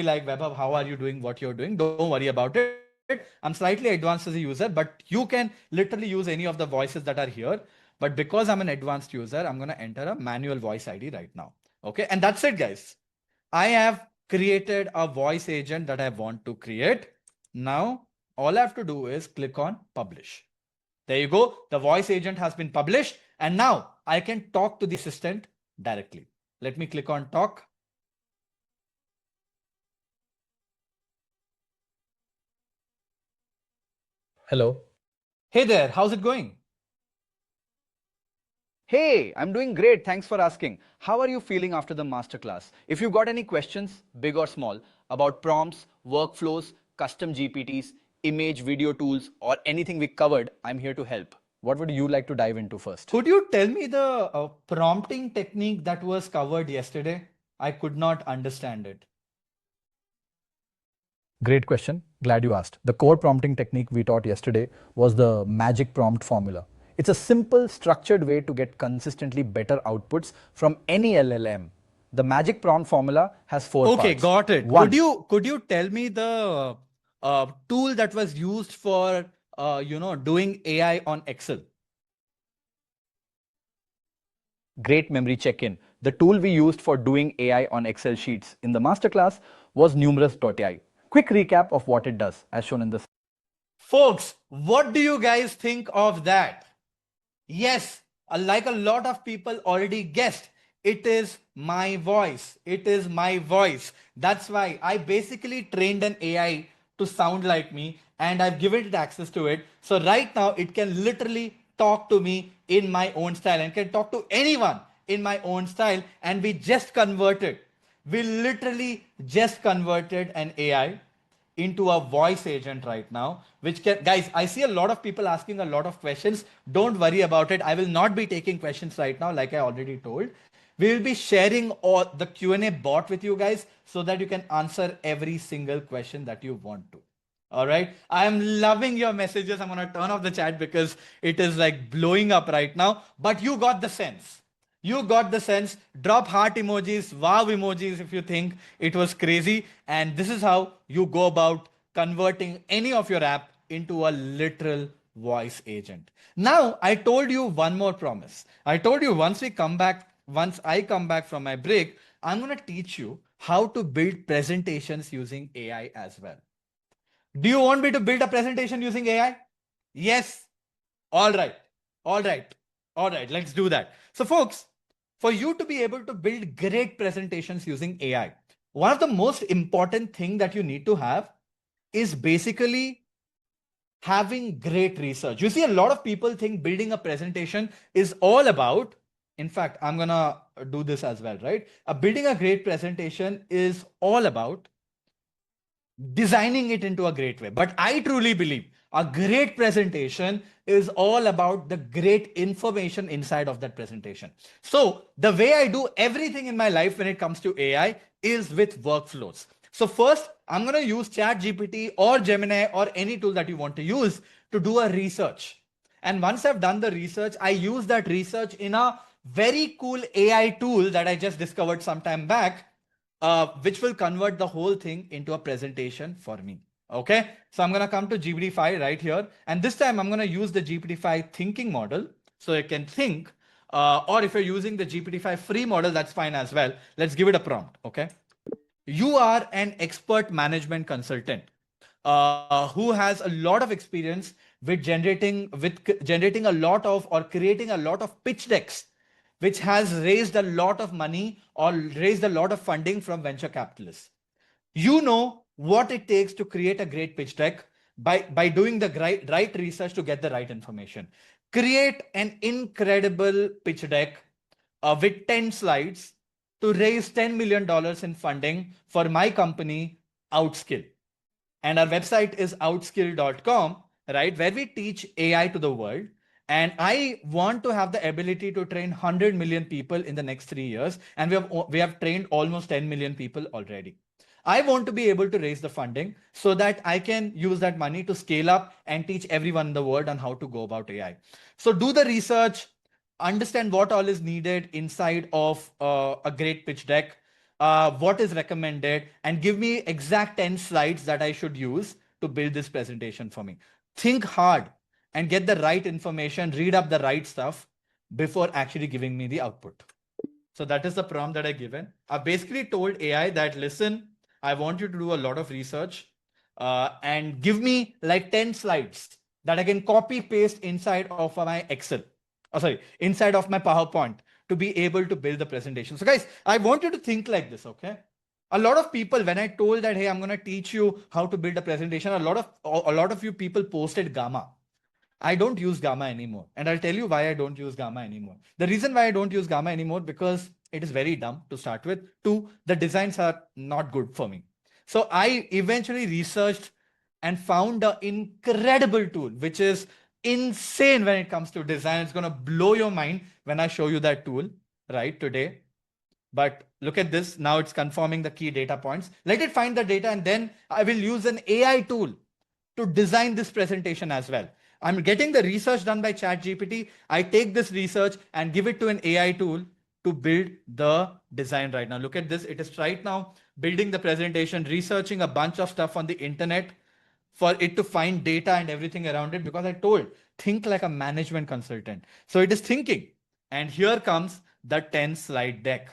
like, Vaibhav, how are you doing what you're doing? Don't worry about it. I'm slightly advanced as a user, but you can literally use any of the voices that are here. But because I'm an advanced user, I'm going to enter a manual voice ID right now. Okay. And that's it, guys. I have created a voice agent that I want to create. Now, all I have to do is click on publish. There you go. The voice agent has been published. And now I can talk to the assistant directly. Let me click on talk. Hello. Hey there, how's it going? Hey, I'm doing great. Thanks for asking. How are you feeling after the masterclass? If you've got any questions, big or small, about prompts, workflows, custom GPTs, image, video tools, or anything we covered, I'm here to help. What would you like to dive into first? Could you tell me the prompting technique that was covered yesterday? I could not understand it. Great question. Glad you asked. The core prompting technique we taught yesterday was the magic prompt formula. It's a simple, structured way to get consistently better outputs from any LLM. The magic prompt formula has four parts. Okay, got it. One, Could you tell me the tool that was used for doing AI on Excel? great memory check-in. The tool we used for doing AI on Excel sheets in the masterclass was numerous.ai. Quick recap of what it does, as shown in the Folks, what do you guys think of that? Yes, like a lot of people already guessed, it is my voice. It is my voice. That's why I basically trained an AI to sound like me and I've given it access to it. So right now it can literally talk to me in my own style and can talk to anyone in my own style. And we literally just converted an AI into a voice agent right now, which can, guys, I see a lot of people asking a lot of questions. Don't worry about it. I will not be taking questions right now, like I already told. We will be sharing all the Q&A bot with you guys so that you can answer every single question that you want to. All right. I am loving your messages. I'm going to turn off the chat because it is like blowing up right now, but you got the sense. You got the sense. Drop heart emojis, wow emojis if you think it was crazy. And this is how you go about converting any of your app into a literal voice agent. Now, I told you one more promise. I told you once I come back from my break, I'm going to teach you how to build presentations using AI as well. Do you want me to build a presentation using AI? Yes. All right. All right. All right. Let's do that. So, folks, for you to be able to build great presentations using AI, one of the most important thing that you need to have is basically having great research. You see, a lot of people think building a presentation is all about, in fact, I'm going to do this as well, right? Building a great presentation is all about designing it into a great way. But I truly believe a great presentation is all about the great information inside of that presentation. So the way I do everything in my life when it comes to AI is with workflows. So first, I'm going to use ChatGPT or Gemini or any tool that you want to use to do a research. And once I've done the research, I use that research in a very cool AI tool that I just discovered some time back, which will convert the whole thing into a presentation for me. Okay, so I'm going to come to GPT-5 right here. And this time I'm going to use the GPT-5 thinking model. So you can think, or if you're using the GPT-5 free model, that's fine as well. Let's give it a prompt. Okay. You are an expert management consultant who has a lot of experience with generating a lot of or creating a lot of pitch decks, which has raised a lot of money or raised a lot of funding from venture capitalists. You know what it takes to create a great pitch deck by doing the right research to get the right information. Create an incredible pitch deck with 10 slides to raise $10 million in funding for my company, Outskill. And our website is outskill.com, right, where we teach AI to the world. And I want to have the ability to train 100 million people in the next 3 years. And we have trained almost 10 million people already. I want to be able to raise the funding so that I can use that money to scale up and teach everyone in the world on how to go about AI. So do the research, understand what all is needed inside of a great pitch deck. what is recommended, and give me exact 10 slides that I should use to build this presentation for me. Think hard and get the right information, read up the right stuff before actually giving me the output. So that is the prompt that I given. I basically told AI that, listen, I want you to do a lot of research and give me like 10 slides that I can copy paste inside of my Excel. Oh, sorry, inside of my PowerPoint to be able to build the presentation. So guys, I want you to think like this, okay? A lot of people, when I told that, hey, I'm going to teach you how to build a presentation, a lot of you people posted Gamma. I don't use Gamma anymore. And I'll tell you why I don't use Gamma anymore. The reason why I don't use Gamma anymore, because it is very dumb to start with. Two, the designs are not good for me. So I eventually researched and found an incredible tool, which is insane when it comes to design. It's going to blow your mind when I show you that tool, right, today. But look at this. Now it's confirming the key data points. Let it find the data, and then I will use an AI tool to design this presentation as well. I'm getting the research done by ChatGPT. I take this research and give it to an AI tool to build the design right now. Look at this. It is right now building the presentation, researching a bunch of stuff on the internet for it to find data and everything around it, because I told, think like a management consultant. So it is thinking. And here comes the 10 slide deck.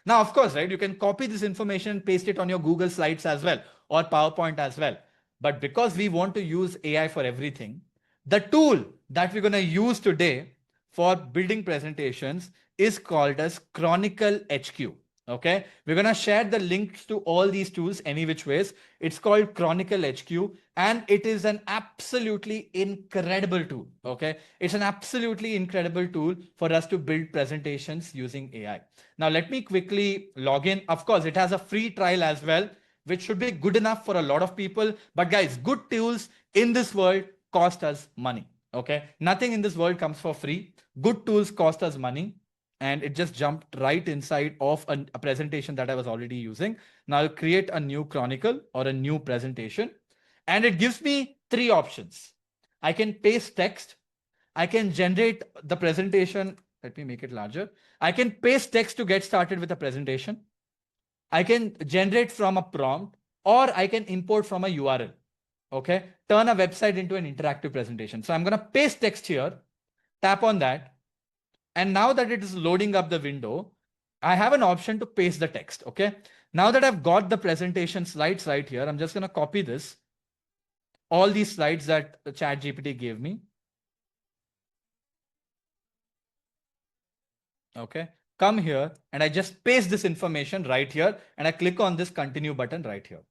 Now, of course, right, you can copy this information, paste it on your Google Slides as well, or PowerPoint as well. But because we want to use AI for everything, the tool that we're going to use today for building presentations is called as Chronicle HQ. Okay, we're going to share the links to all these tools any which ways. It's called Chronicle HQ, and it is an absolutely incredible tool. Okay, it's an absolutely incredible tool for us to build presentations using AI. Now, let me quickly log in. Of course, it has a free trial as well, which should be good enough for a lot of people. But guys, good tools in this world cost us money. Okay, nothing in this world comes for free. Good tools cost us money. And it just jumped right inside of a presentation that I was already using. Now I'll create a new chronicle or a new presentation, and it gives me three options. I can paste text. I can generate the presentation. Let me make it larger. I can paste text to get started with a presentation. I can generate from a prompt, or I can import from a URL. Okay, turn a website into an interactive presentation. So I'm going to paste text here, tap on that. And now that it is loading up the window, I have an option to paste the text. Okay. Now that I've got the presentation slides right here, I'm just going to copy this, all these slides that ChatGPT gave me. Okay. Come here and I just paste this information right here, and I click on this continue button right here.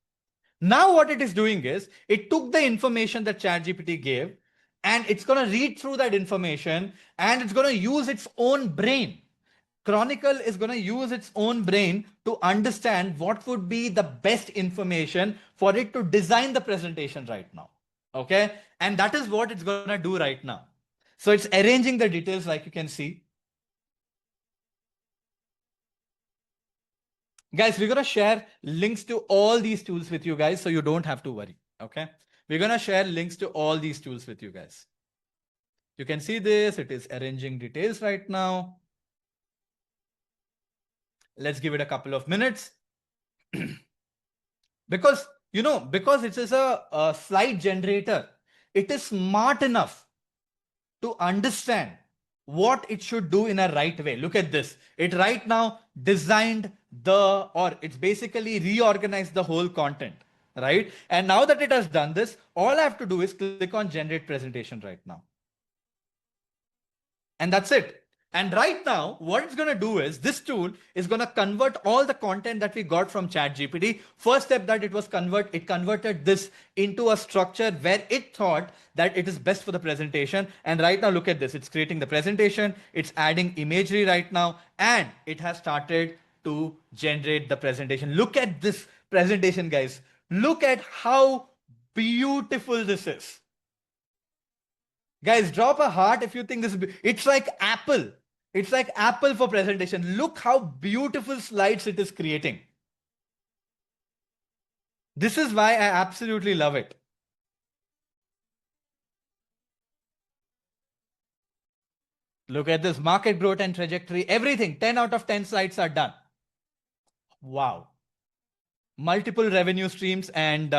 Now what it is doing is it took the information that ChatGPT gave, and it's going to read through that information, and it's going to use its own brain. Chronicle is going to use its own brain to understand what would be the best information for it to design the presentation right now. Okay. And that is what it's going to do right now. So it's arranging the details like you can see. Guys, we're going to share links to all these tools with you guys, so you don't have to worry. Okay. We're going to share links to all these tools with you guys. You can see this. It is arranging details right now. Let's give it a couple of minutes. Because, because it is a slide generator, it is smart enough to understand what it should do in a right way. Look at this. It right now designed it's basically reorganized the whole content, right? And now that it has done this, all I have to do is click on generate presentation right now. And that's it. And right now, what it's going to do is this tool is going to convert all the content that we got from ChatGPT. First step that it converted this into a structure where it thought that it is best for the presentation. And right now, look at this. It's creating the presentation. It's adding imagery right now. And it has started to generate the presentation. Look at this presentation, guys. Look at how beautiful this is. Guys, drop a heart if you think this is, it's like Apple. It's like Apple for presentation. Look how beautiful slides it is creating. This is why I absolutely love it. Look at this market growth and trajectory, everything. 10 out of 10 slides are done. Wow. Multiple revenue streams, and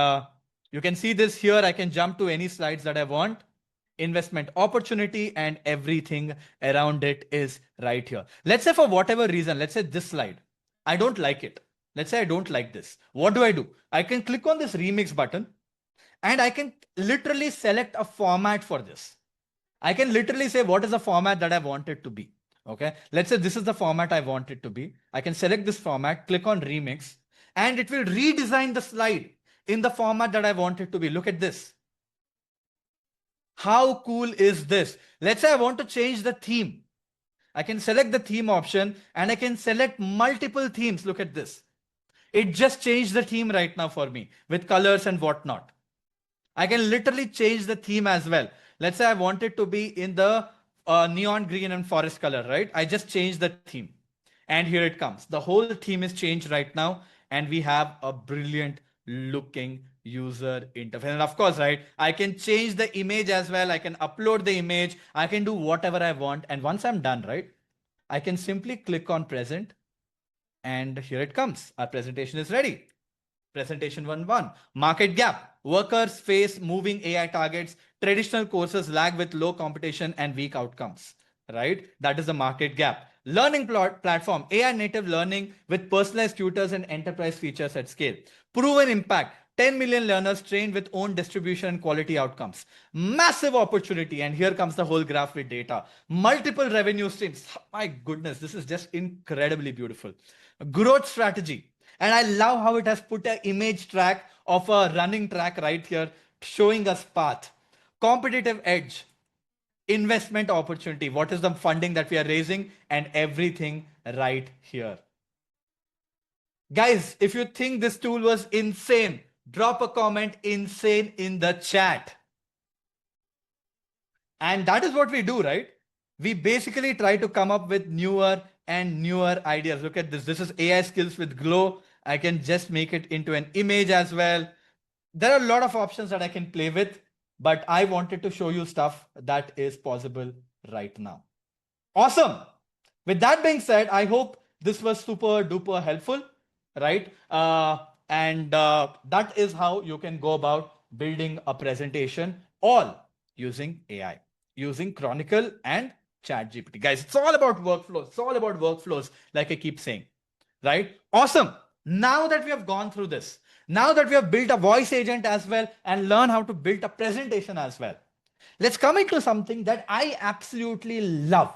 you can see this here. I can jump to any slides that I want. Investment opportunity and everything around it is right here. Let's say for whatever reason, let's say this slide, I don't like it. Let's say I don't like this. What do? I can click on this remix button and I can literally select a format for this. I can literally say what is the format that I want it to be. Okay, let's say this is the format I want it to be. I can select this format, click on remix, and it will redesign the slide in the format that I want it to be. Look at this. How cool is this? Let's say I want to change the theme. I can select the theme option and I can select multiple themes. Look at this. It just changed the theme right now for me with colors and whatnot. I can literally change the theme as well. Let's say I want it to be in the neon green and forest color, right? I just changed the theme. And here it comes. The whole theme is changed right now. And we have a brilliant looking user interface. And of course, right, I can change the image as well. I can upload the image. I can do whatever I want. And once I'm done, right, I can simply click on present. And here it comes. Our presentation is ready. Presentation 1.1. Market gap. Workers face moving AI targets. Traditional courses lag with low competition and weak outcomes. Right? That is the market gap. Learning platform. AI native learning with personalized tutors and enterprise features at scale. Proven impact. 10 million learners trained with own distribution and quality outcomes. Massive opportunity. And here comes the whole graph with data. Multiple revenue streams. My goodness, this is just incredibly beautiful. Growth strategy. And I love how it has put an image track of a running track right here, showing us path. Competitive edge, investment opportunity, what is the funding that we are raising, and everything right here. Guys, if you think this tool was insane, drop a comment insane in the chat. And that is what we do, right? We basically try to come up with newer and newer ideas. Look at this. This is AI skills with Glow. I can just make it into an image as well. There are a lot of options that I can play with, but I wanted to show you stuff that is possible right now. Awesome. With that being said, I hope this was super duper helpful, right? That is how you can go about building a presentation all using AI, using Chronicle and ChatGPT. Guys, it's all about workflows. It's all about workflows, like I keep saying, right? Awesome. Now that we have gone through this, now that we have built a voice agent as well and learn how to build a presentation as well, let's come into something that I absolutely love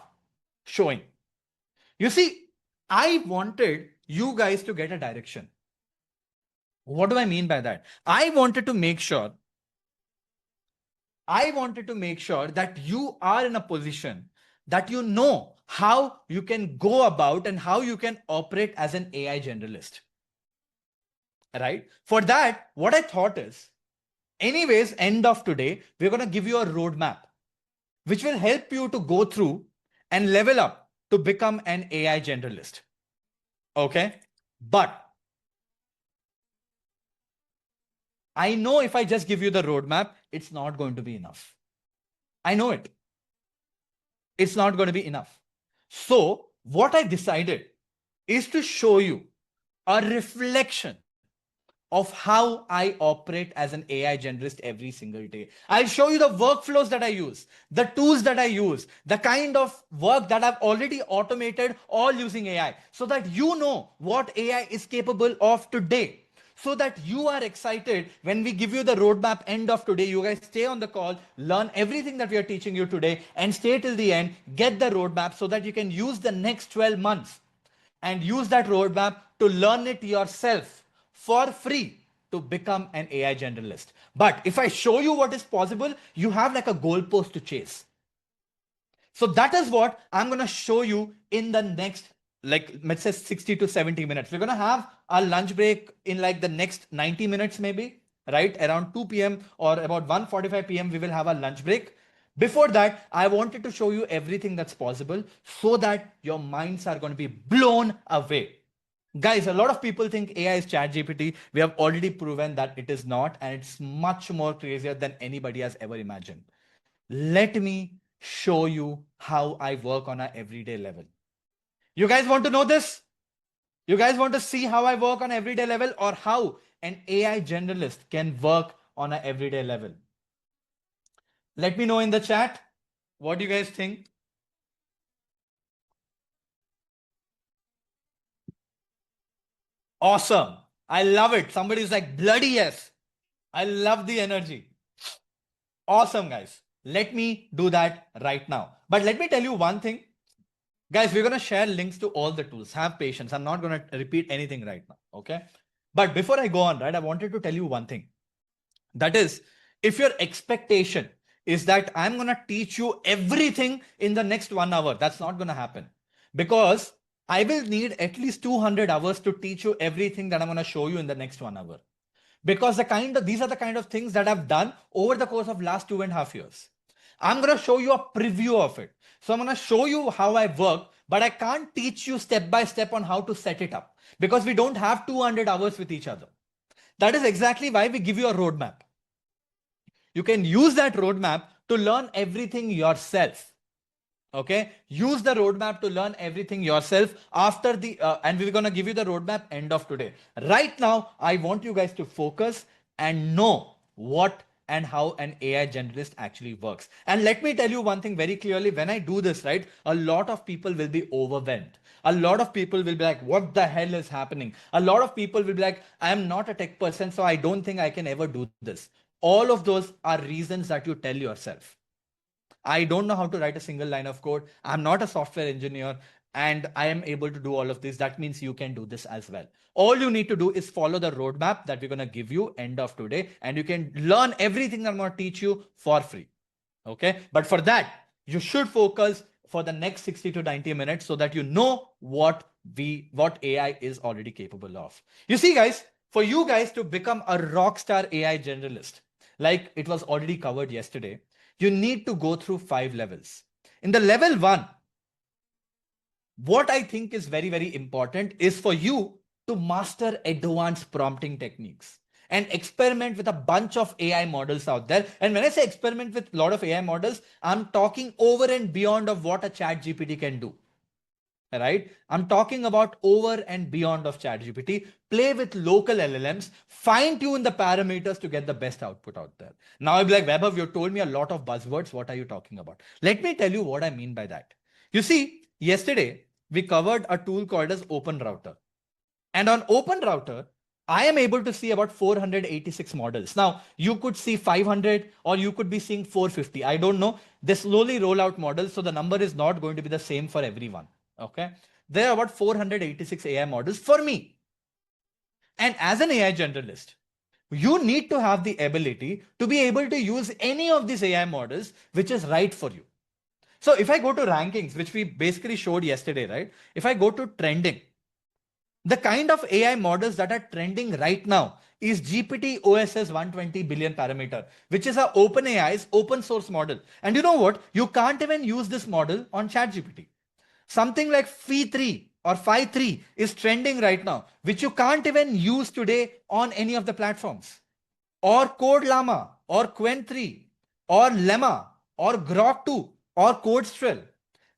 showing. You see, I wanted you guys to get a direction. What do I mean by that? I wanted to make sure that you are in a position that you know how you can go about and how you can operate as an AI generalist. Right? For that, what I thought is, anyways, end of today, we're going to give you a roadmap, which will help you to go through and level up to become an AI generalist. Okay? But I know if I just give you the roadmap, it's not going to be enough. I know it. It's not going to be enough. So what I decided is to show you a reflection of how I operate as an AI generalist every single day. I'll show you the workflows that I use, the tools that I use, the kind of work that I've already automated, all using AI, so that you know what AI is capable of today. So that you are excited when we give you the roadmap end of today. You guys stay on the call, learn everything that we are teaching you today, and stay till the end, get the roadmap so that you can use the next 12 months and use that roadmap to learn it yourself for free to become an AI generalist. But if I show you what is possible, you have like a goalpost to chase. So that is what I'm going to show you in the next, like, let's say 60 to 70 minutes. We're going to have our lunch break in like the next 90 minutes, maybe, right? Around 2 p.m. or about 1:45 p.m. we will have our lunch break. Before that, I wanted to show you everything that's possible so that your minds are going to be blown away. Guys, a lot of people think AI is ChatGPT. We have already proven that it is not, and it's much more crazier than anybody has ever imagined. Let me show you how I work on an everyday level. You guys want to know this? You guys want to see how I work on everyday level or how an AI generalist can work on an everyday level? Let me know in the chat. What do you guys think? Awesome. I love it. Somebody's like, bloody yes. I love the energy. Awesome, guys. Let me do that right now. But let me tell you one thing. Guys, we're going to share links to all the tools. Have patience. I'm not going to repeat anything right now. Okay. But before I go on, right, I wanted to tell you one thing. That is, if your expectation is that I'm going to teach you everything in the next 1 hour, that's not going to happen, because I will need at least 200 hours to teach you everything that I'm going to show you in the next 1 hour. Because these are the kind of things that I've done over the course of last 2.5 years. I'm going to show you a preview of it. So I'm going to show you how I work, but I can't teach you step by step on how to set it up because we don't have 200 hours with each other. That is exactly why we give you a roadmap. You can use that roadmap to learn everything yourself. Okay, use the roadmap to learn everything yourself after the and we're going to give you the roadmap end of today. Right now, I want you guys to focus and know what and how an AI generalist actually works. And let me tell you one thing very clearly. When I do this, right, a lot of people will be overwhelmed. A lot of people will be like, what the hell is happening? A lot of people will be like, I am not a tech person, so I don't think I can ever do this. All of those are reasons that you tell yourself. I don't know how to write a single line of code. I'm not a software engineer and I am able to do all of this. That means you can do this as well. All you need to do is follow the roadmap that we're going to give you end of today, and you can learn everything I'm going to teach you for free. Okay. But for that, you should focus for the next 60 to 90 minutes so that you know what AI is already capable of. You see, guys, for you guys to become a rockstar AI generalist, like it was already covered yesterday, you need to go through 5 levels. In the level 1, what I think is very, very important is for you to master advanced prompting techniques and experiment with a bunch of AI models out there. And when I say experiment with a lot of AI models, I'm talking over and beyond of what a ChatGPT can do. Right? I'm talking about over and beyond of ChatGPT. Play with local LLMs, fine tune the parameters to get the best output out there. Now I'll be like, Vaibhav, you told me a lot of buzzwords. What are you talking about? Let me tell you what I mean by that. You see, yesterday we covered a tool called as Open Router. And on Open Router, I am able to see about 486 models. Now, you could see 500 or you could be seeing 450. I don't know. They slowly roll out models, so the number is not going to be the same for everyone. Okay. There are about 486 AI models for me. And as an AI generalist, you need to have the ability to be able to use any of these AI models which is right for you. So if I go to rankings, which we basically showed yesterday, right? If I go to trending, the kind of AI models that are trending right now is GPT OSS 120 billion parameter, which is a OpenAI's open source model. And you know what? You can't even use this model on ChatGPT. Something like Phi3 or Phi3 is trending right now, which you can't even use today on any of the platforms. Or Code Llama, or Qwen 3, or Lemma, or Grok 2, or CodeStrill.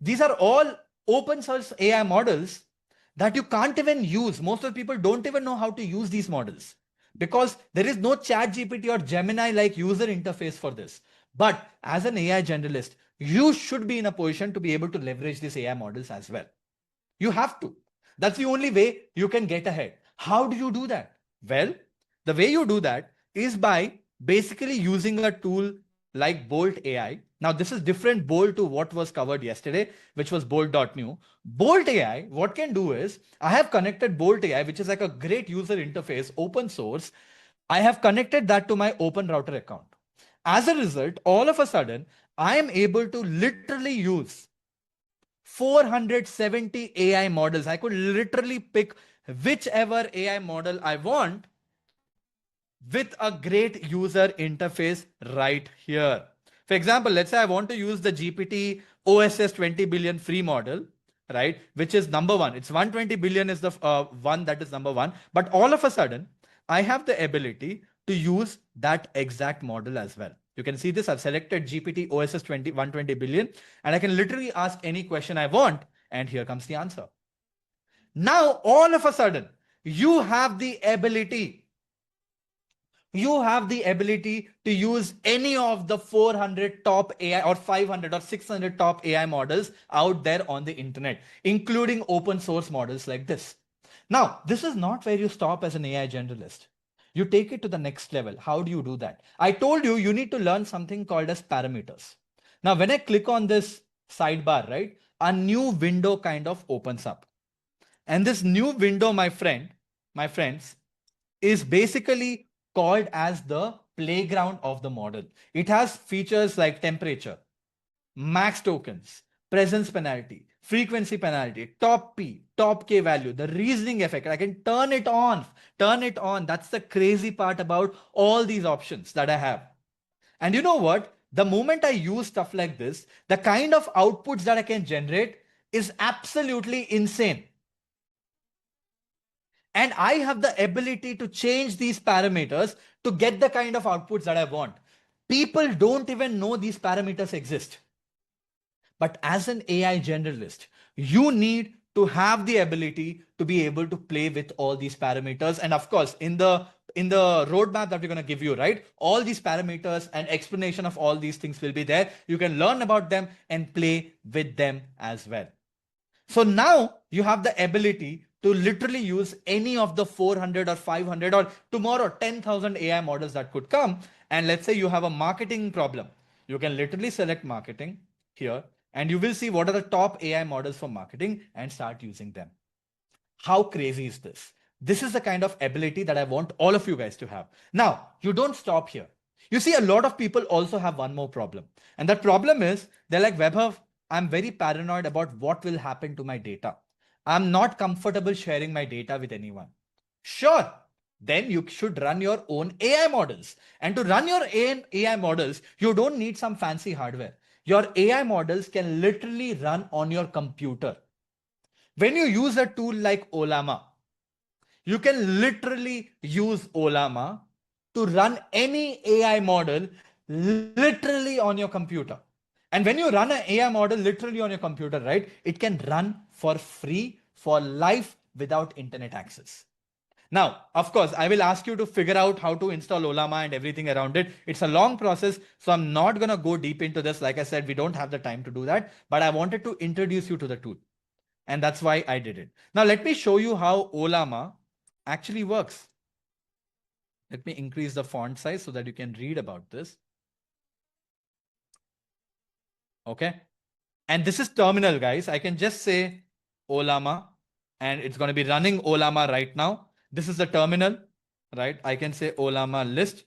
These are all open source AI models that you can't even use. Most of the people don't even know how to use these models because there is no ChatGPT or Gemini like user interface for this. But as an AI generalist, you should be in a position to be able to leverage these AI models as well. You have to. That's the only way you can get ahead. How do you do that? Well, the way you do that is by basically using a tool like Bolt AI. Now, this is different Bolt to what was covered yesterday, which was Bolt.new. Bolt AI, what can do is I have connected Bolt AI, which is like a great user interface, open source. I have connected that to my Open Router account. As a result, all of a sudden, I am able to literally use 470 AI models. I could literally pick whichever AI model I want with a great user interface right here. For example, let's say I want to use the GPT OSS 20 billion free model, right? Which is number one. It's 120 billion is the one that is number one. But all of a sudden, I have the ability to use that exact model as well. You can see this. I've selected GPT OSS 120 billion, and I can literally ask any question I want. And here comes the answer. Now, all of a sudden, you have the ability to use any of the 400 top AI or 500 or 600 top AI models out there on the internet, including open source models like this. Now, this is not where you stop as an AI generalist. You take it to the next level. How do you do that? I told you, you need to learn something called as parameters. Now, when I click on this sidebar, right, a new window kind of opens up. And this new window, my friends, is basically called as the playground of the model. It has features like temperature, max tokens, presence penalty, frequency penalty, top P, top K value, the reasoning effect. I can turn it on, turn it on. That's the crazy part about all these options that I have. And you know what? The moment I use stuff like this, the kind of outputs that I can generate is absolutely insane. And I have the ability to change these parameters to get the kind of outputs that I want. People don't even know these parameters exist. But as an AI generalist, you need to have the ability to be able to play with all these parameters. And of course, in the roadmap that we're going to give you, right, all these parameters and explanation of all these things will be there. You can learn about them and play with them as well. So now you have the ability to literally use any of the 400 or 500 or tomorrow 10,000 AI models that could come. And let's say you have a marketing problem. You can literally select marketing here and you will see what are the top AI models for marketing and start using them. How crazy is this? This is the kind of ability that I want all of you guys to have. Now, you don't stop here. You see, a lot of people also have one more problem. And that problem is they're like, Webhav, I'm very paranoid about what will happen to my data. I'm not comfortable sharing my data with anyone. Sure, then you should run your own AI models. And to run your own AI models, you don't need some fancy hardware. Your AI models can literally run on your computer. When you use a tool like Olama, you can literally use Olama to run any AI model literally on your computer. And when you run an AI model literally on your computer, right, it can run for free for life without internet access. Now, of course, I will ask you to figure out how to install Olama and everything around it. It's a long process, so I'm not going to go deep into this. Like I said, we don't have the time to do that, but I wanted to introduce you to the tool. And that's why I did it. Now, let me show you how Olama actually works. Let me increase the font size so that you can read about this. Okay. And this is terminal, guys. I can just say Olama and it's going to be running Olama right now. This is the terminal, right? I can say Olama list.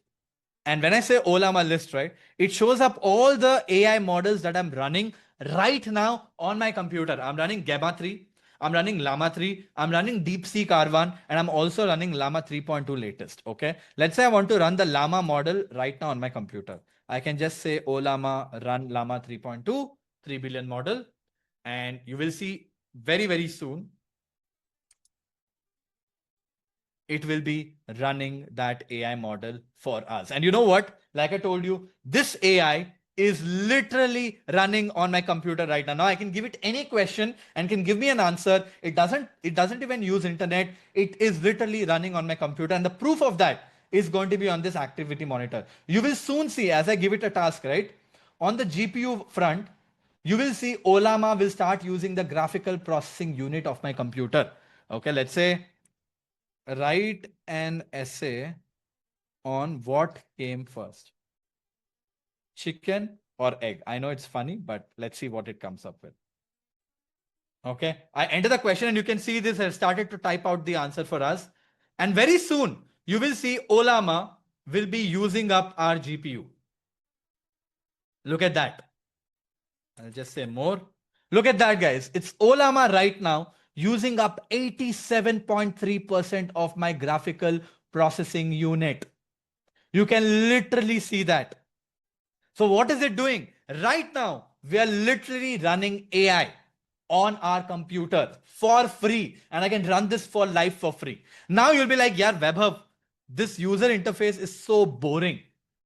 And when I say Olama list, right, it shows up all the AI models that I'm running right now on my computer. I'm running Gemma 3. I'm running Llama 3. I'm running DeepSeek R1. And I'm also running Llama 3.2 latest. Okay. Let's say I want to run the Llama model right now on my computer. I can just say Olama run Llama 3.2, 3 billion model. And you will see very, very soon it will be running that AI model for us. And you know what? Like I told you, this AI is literally running on my computer right now. Now I can give it any question and can give me an answer. It doesn't even use internet. It is literally running on my computer. And the proof of that is going to be on this activity monitor. You will soon see as I give it a task, right? On the GPU front, you will see Olama will start using the graphical processing unit of my computer. Okay, let's say write an essay on what came first, chicken or egg. I know it's funny, but let's see what it comes up with. Okay, I enter the question and you can see this has started to type out the answer for us. And very soon you will see Olama will be using up our GPU. Look at that. I'll just say more. Look at that, guys. It's Olama right now using up 87.3% of my graphical processing unit. You can literally see that. So what is it doing? Right now, we are literally running AI on our computer for free. And I can run this for life for free. Now you'll be like, yeah, Webhub, this user interface is so boring.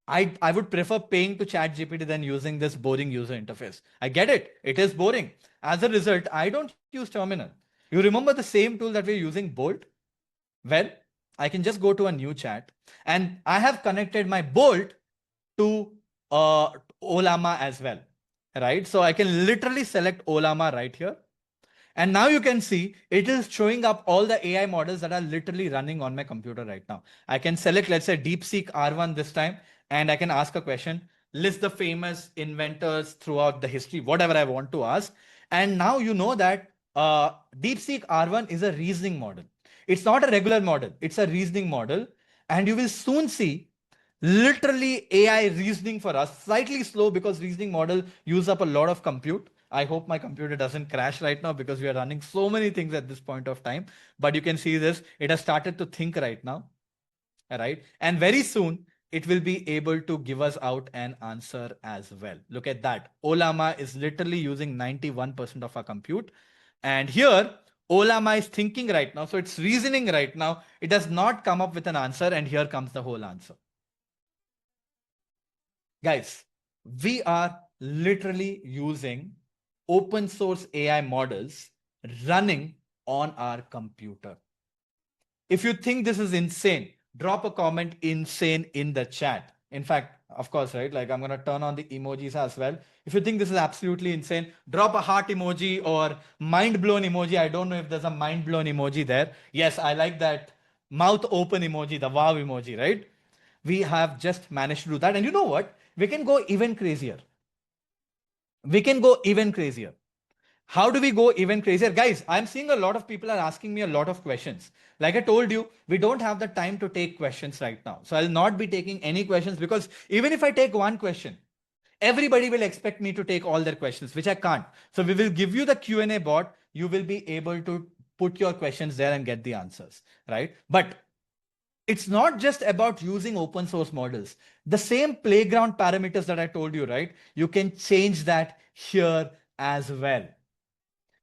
I would prefer paying to ChatGPT than using this boring user interface. I get it. It is boring. As a result, I don't use terminal. You remember the same tool that we're using, Bolt? Well, I can just go to a new chat and I have connected my Bolt to Olama as well, right? So I can literally select Olama right here. And now you can see it is showing up all the AI models that are literally running on my computer right now. I can select, let's say, DeepSeek R1 this time, and I can ask a question, list the famous inventors throughout the history, whatever I want to ask. And now you know that DeepSeek R1 is a reasoning model. It's not a regular model, it's a reasoning model. And you will soon see literally AI reasoning for us, slightly slow because reasoning model use up a lot of compute. I hope my computer doesn't crash right now because we are running so many things at this point of time. But you can see this, it has started to think right now, right? And very soon it will be able to give us out an answer as well. Look at that. Olama is literally using 91% of our compute. And here, Olama is thinking right now. So it's reasoning right now. It does not come up with an answer. And here comes the whole answer. Guys, we are literally using open source AI models running on our computer. If you think this is insane, drop a comment insane in the chat. In fact, of course, right? Like I'm going to turn on the emojis as well. If you think this is absolutely insane, drop a heart emoji or mind blown emoji. I don't know if there's a mind blown emoji there. Yes, I like that mouth open emoji, the wow emoji, right? We have just managed to do that. And you know what? We can go even crazier. We can go even crazier. How do we go even crazier? Guys, I'm seeing a lot of people are asking me a lot of questions. Like I told you, we don't have the time to take questions right now. So I'll not be taking any questions because even if I take one question, everybody will expect me to take all their questions, which I can't. So we will give you the Q&A bot. You will be able to put your questions there and get the answers, right? But it's not just about using open source models. The same playground parameters that I told you, right? You can change that here as well.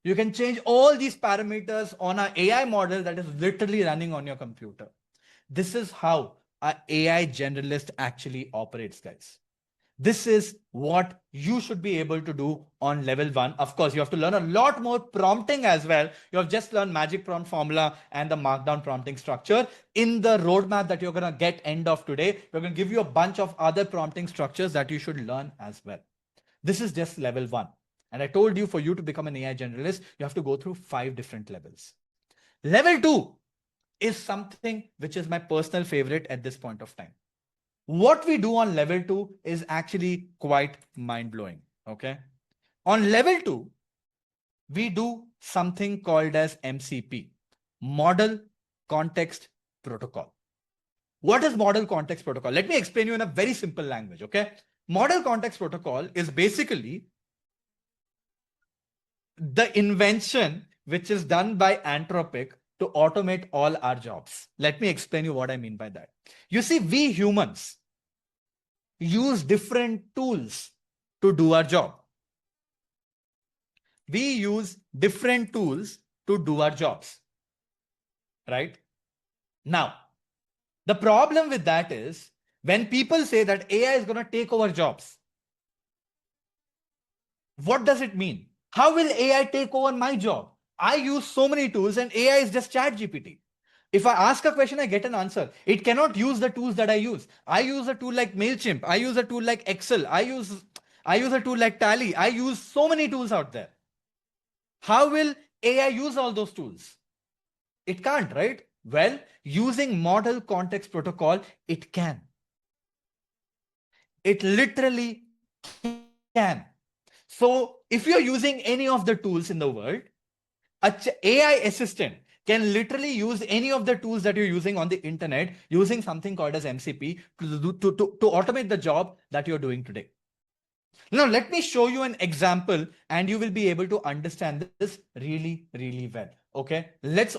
You can change all these parameters on an AI model that is literally running on your computer. This is how an AI generalist actually operates, guys. This is what you should be able to do on level 1. Of course, you have to learn a lot more prompting as well. You have just learned magic prompt formula and the markdown prompting structure. In the roadmap that you're going to get end of today, we're going to give you a bunch of other prompting structures that you should learn as well. This is just level 1. And I told you, for you to become an AI generalist, you have to go through 5 different levels. Level 2 is something which is my personal favorite at this point of time. What we do on level 2 is actually quite mind-blowing, okay? On level 2, we do something called as MCP, Model Context Protocol. What is Model Context Protocol? Let me explain you in a very simple language, okay? Model Context Protocol is basically the invention which is done by Anthropic to automate all our jobs. Let me explain you what I mean by that. You see, we humans use different tools to do our job. We use different tools to do our jobs, right? Now, the problem with that is when people say that AI is going to take over jobs, what does it mean? How will AI take over my job? I use so many tools and AI is just ChatGPT. If I ask a question, I get an answer. It cannot use the tools that I use. I use a tool like MailChimp. I use a tool like Excel. I use a tool like Tally. I use so many tools out there. How will AI use all those tools? It can't, right? Well, using Model Context Protocol, it can. It literally can. So if you're using any of the tools in the world, an AI assistant can literally use any of the tools that you're using on the internet using something called as MCP to automate the job that you're doing today. Now, let me show you an example and you will be able to understand this really, really well. Okay, let's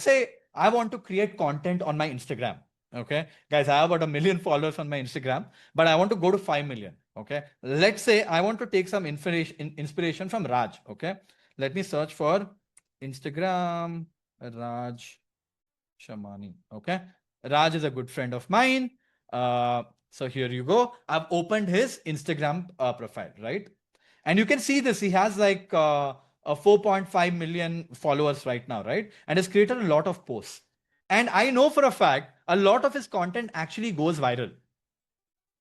say I want to create content on my Instagram. Okay, guys, I have about 1 million followers on my Instagram, but I want to go to 5 million. Okay, let's say I want to take some inspiration from Raj. Okay, let me search for Instagram Raj Shamani. Okay, Raj is a good friend of mine. So here you go. I've opened his Instagram profile, right? And you can see this. He has like 4.5 million followers right now, right? And has created a lot of posts. And I know for a fact, a lot of his content actually goes viral.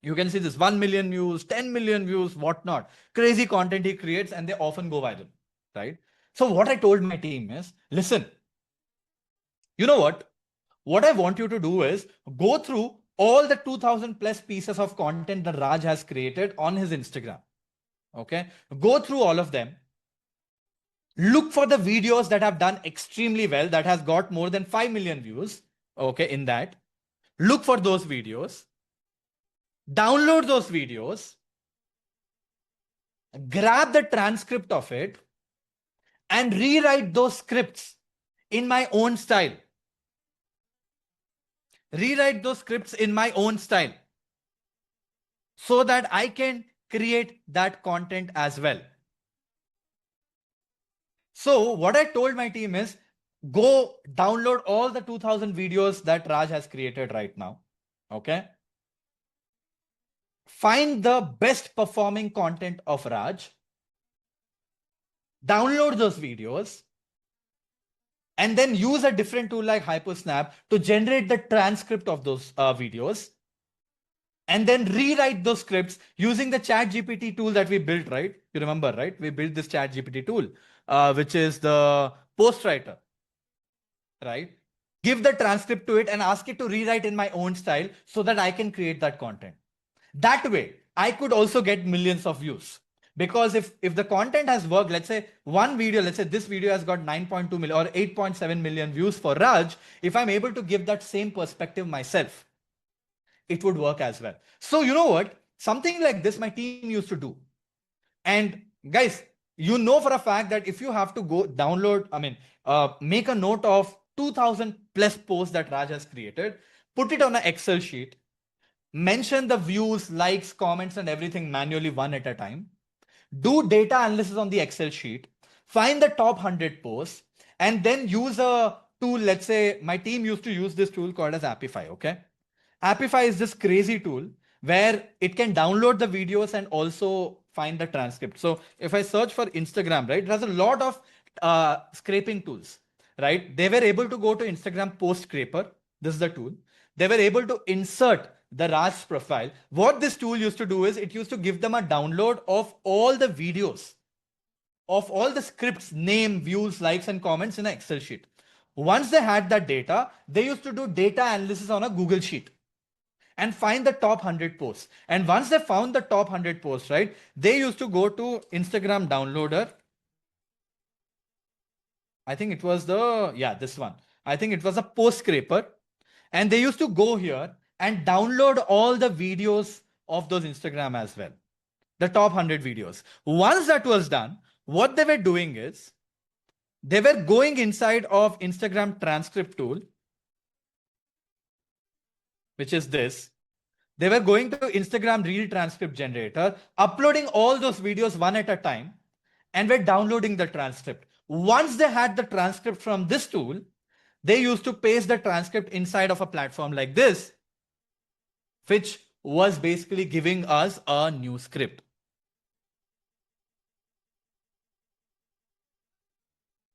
You can see this 1 million views, 10 million views, whatnot. Crazy content he creates and they often go viral, right? So what I told my team is, listen, you know what? What I want you to do is go through all the 2000 plus pieces of content that Raj has created on his Instagram. Okay. Go through all of them. Look for the videos that have done extremely well, that has got more than 5 million views. Okay. In that, look for those videos, download those videos, grab the transcript of it, and rewrite those scripts in my own style. Rewrite those scripts in my own style so that I can create that content as well. So what I told my team is go download all the 2000 videos that Raj has created right now. Okay. Find the best performing content of Raj. Download those videos and then use a different tool like Hypersnap to generate the transcript of those videos. And then rewrite those scripts using the ChatGPT tool that we built, right? You remember, right? We built this ChatGPT tool, which is the post writer, right? Give the transcript to it and ask it to rewrite in my own style so that I can create that content. That way, I could also get millions of views. Because if the content has worked, let's say one video, let's say this video has got 9.2 million or 8.7 million views for Raj, if I'm able to give that same perspective myself, it would work as well. So you know what? Something like this my team used to do. And guys, you know for a fact that if you have to go download, make a note of 2000 plus posts that Raj has created, put it on an Excel sheet, mention the views, likes, comments, and everything manually one at a time, do data analysis on the Excel sheet, find the top 100 posts, and then use a tool. Let's say my team used to use this tool called as Appify, okay? Appify is this crazy tool where it can download the videos and also find the transcript. So if I search for Instagram, right, it has a lot of scraping tools, right? They were able to go to Instagram post scraper. This is the tool. They were able to insert the Raj profile. What this tool used to do is it used to give them a download of all the videos, of all the scripts, name, views, likes, and comments in an Excel sheet. Once they had that data, they used to do data analysis on a Google sheet and find the top 100 posts. And once they found the top 100 posts, right, they used to go to Instagram downloader. I think it was this one. I think it was a post scraper. And they used to go here and download all the videos of those Instagram as well. The top 100 videos. Once that was done, what they were doing is they were going inside of Instagram transcript tool, which is this. They were going to Instagram Reel Transcript Generator, uploading all those videos one at a time, and were downloading the transcript. Once they had the transcript from this tool, they used to paste the transcript inside of a platform like this, which was basically giving us a new script.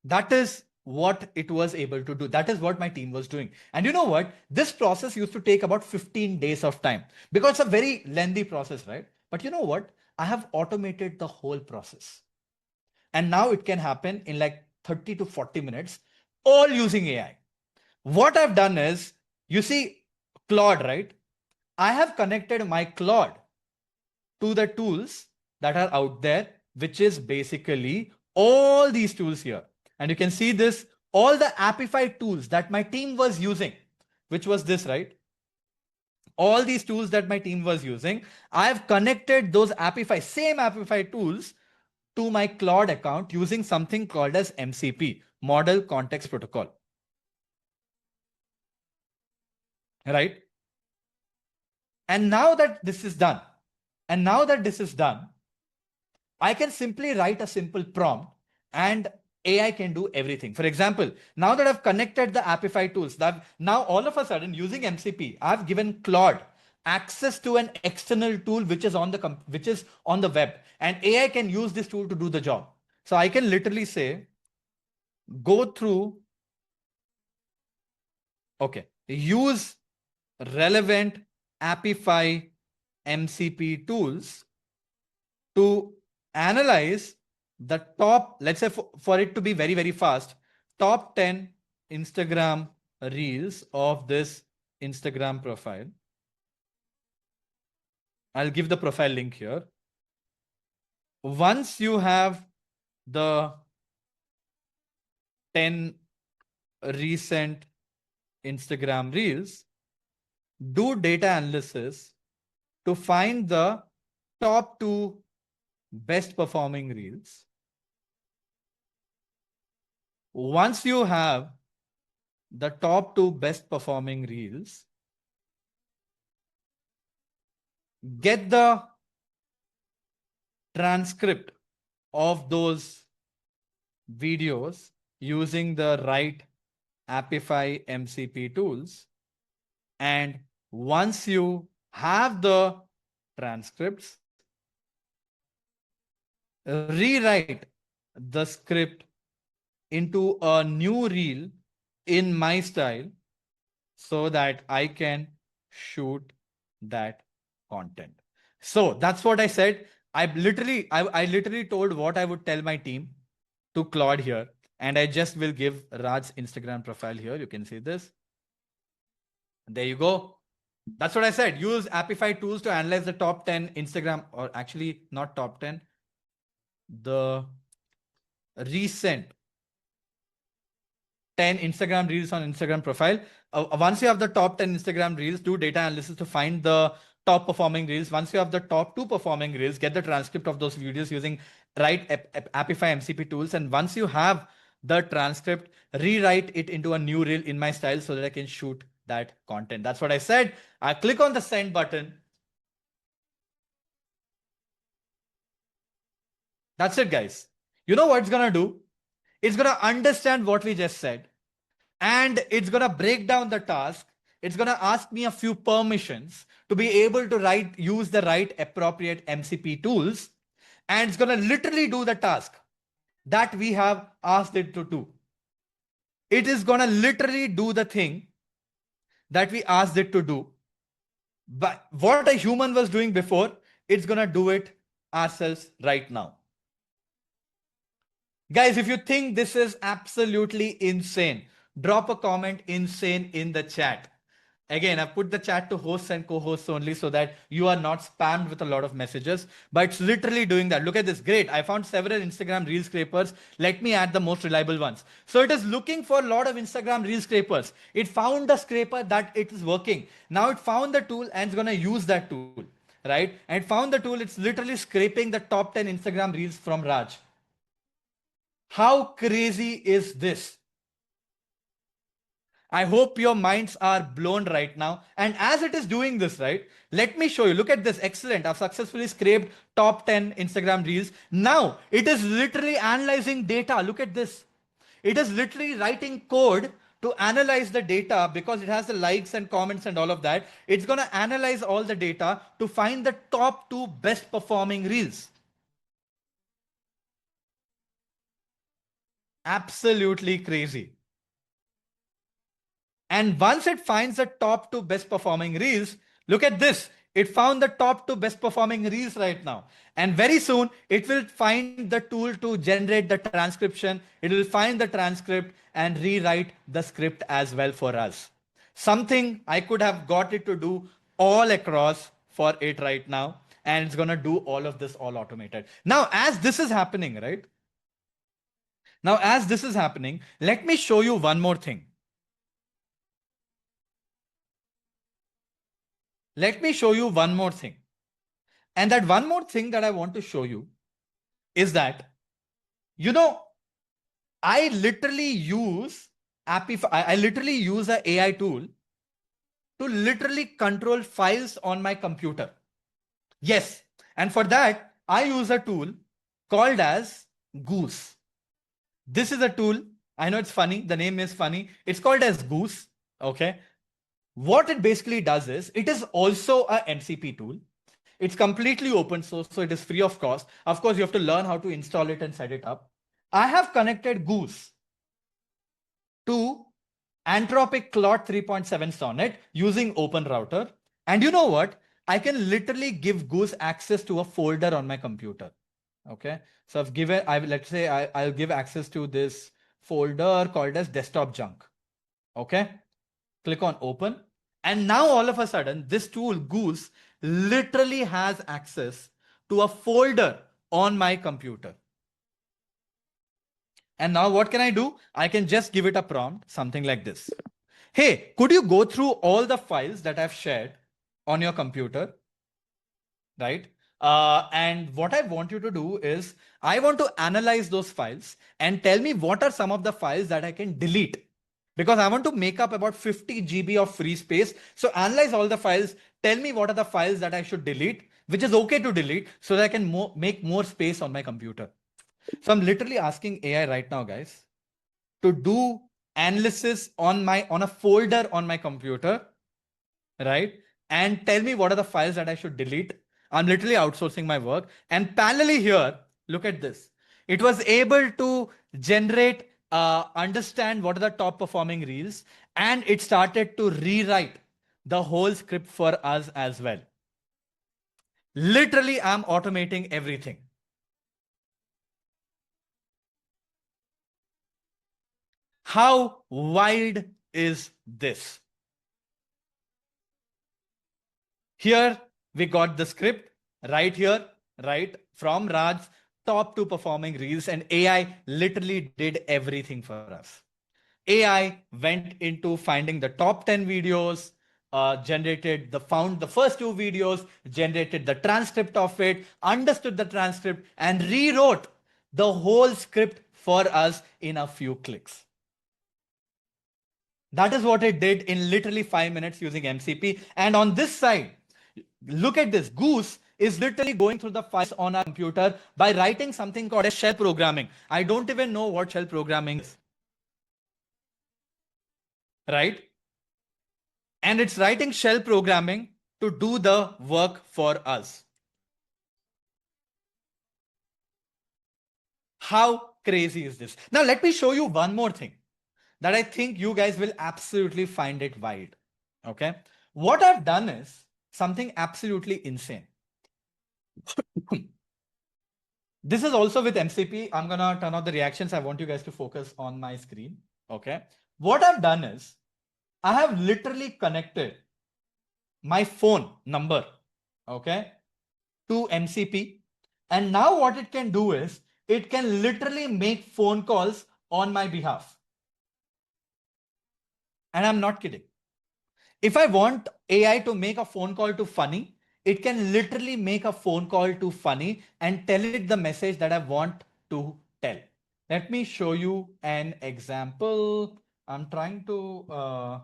That is what it was able to do. That is what my team was doing. And you know what? This process used to take about 15 days of time because it's a very lengthy process, right? But you know what? I have automated the whole process. And now it can happen in like 30 to 40 minutes, all using AI. What I've done is, you see Claude, right? I have connected my Claude to the tools that are out there, which is basically all these tools here. And you can see this, all the Appify tools that my team was using, which was this, right? All these tools that my team was using, I've connected those Appify, same Appify tools to my Claude account using something called as MCP, Model Context Protocol. Right? And now that this is done, I can simply write a simple prompt and AI can do everything. For example, now that I've connected the Appify tools, that now all of a sudden using MCP, I've given Claude access to an external tool which is on the web, and AI can use this tool to do the job. So I can literally say, go through, okay, use relevant Appify MCP tools to analyze the top, let's say for it to be very, very fast, top 10 Instagram reels of this Instagram profile. I'll give the profile link here. Once you have the 10 recent Instagram reels, do data analysis to find the top 2 best performing reels. Once you have the top 2 best performing reels, get the transcript of those videos using the right Appify MCP tools. And once you have the transcripts, rewrite the script into a new reel in my style so that I can shoot that content. So that's what I said. I literally told what I would tell my team to Claude here. And I just will give Raj's Instagram profile here. You can see this. There you go. That's what I said. Use Appify tools to analyze the top 10 Instagram, or actually not top 10, the recent 10 Instagram reels on Instagram profile. Once you have the top 10 Instagram reels, do data analysis to find the top performing reels. Once you have the top 2 performing reels, get the transcript of those videos using right Appify MCP tools. And once you have the transcript, rewrite it into a new reel in my style so that I can shoot that content. That's what I said. I click on the send button. That's it, guys. You know what it's going to do? It's going to understand what we just said. And it's going to break down the task. It's going to ask me a few permissions to be able to use the right appropriate MCP tools. And it's going to literally do the task that we have asked it to do. It is going to literally do the thing that we asked it to do. But what a human was doing before, it's going to do it ourselves right now. Guys, if you think this is absolutely insane, drop a comment insane in the chat. Again, I've put the chat to hosts and co-hosts only so that you are not spammed with a lot of messages. But it's literally doing that. Look at this. Great. I found several Instagram reel scrapers. Let me add the most reliable ones. So it is looking for a lot of Instagram reel scrapers. It found the scraper that it is working. Now it found the tool and it's going to use that tool. Right? And it found the tool. It's literally scraping the top 10 Instagram reels from Raj. How crazy is this? I hope your minds are blown right now. And as it is doing this, right, let me show you. Look at this. Excellent. I've successfully scraped top 10 Instagram reels. Now it is literally analyzing data. Look at this. It is literally writing code to analyze the data because it has the likes and comments and all of that. It's going to analyze all the data to find the top 2 best performing reels. Absolutely crazy. And once it finds the top 2 best performing reels, look at this. It found the top 2 best performing reels right now. And very soon it will find the tool to generate the transcription. It will find the transcript and rewrite the script as well for us. Something I could have got it to do all across for it right now. And it's going to do all of this all automated. Now, as this is happening, right? Now, as this is happening, let me show you one more thing. Let me show you one more thing. And that one more thing that I want to show you is that, you know, I literally use an AI tool to literally control files on my computer. Yes. And for that, I use a tool called as Goose. This is a tool. I know it's funny. The name is funny. It's called as Goose. Okay. What it basically does is, it is also a MCP tool. It's completely open source, so it is free of cost. Of course, you have to learn how to install it and set it up. I have connected Goose to Anthropic Claude 3.7 Sonnet using Open Router. And you know what? I can literally give Goose access to a folder on my computer. Okay. So I've given, let's say I'll give access to this folder called as desktop junk. Okay. Click on open. And now all of a sudden, this tool Goose literally has access to a folder on my computer. And now what can I do? I can just give it a prompt, something like this. Hey, could you go through all the files that I've shared on your computer? Right? And what I want you to do is I want to analyze those files and tell me what are some of the files that I can delete, because I want to make up about 50 GB of free space. So analyze all the files, tell me what are the files that I should delete, which is okay to delete, so that I can make more space on my computer. So I'm literally asking AI right now, guys, to do analysis on a folder on my computer, right? And tell me what are the files that I should delete. I'm literally outsourcing my work. And parallelly here, look at this. It was able to generate, understand what are the top performing reels, and it started to rewrite the whole script for us as well. Literally, I'm automating everything. How wild is this? Here we got the script right here, right from Raj's top 2 performing reels, and AI literally did everything for us. AI went into finding the top 10 videos, found the first 2 videos, generated the transcript of it, understood the transcript, and rewrote the whole script for us in a few clicks. That is what it did in literally 5 minutes using MCP. And on this side, look at this. Goose is literally going through the files on our computer by writing something called as shell programming. I don't even know what shell programming is. Right? And it's writing shell programming to do the work for us. How crazy is this? Now, let me show you one more thing that I think you guys will absolutely find it wild. Okay. What I've done is something absolutely insane. This is also with MCP. I'm going to turn off the reactions. I want you guys to focus on my screen. Okay. What I've done is I have literally connected my phone number, okay, to MCP. And now what it can do is it can literally make phone calls on my behalf. And I'm not kidding. If I want AI to make a phone call to Funny, it can literally make a phone call to Funny and tell it the message that I want to tell. Let me show you an example. I'm trying to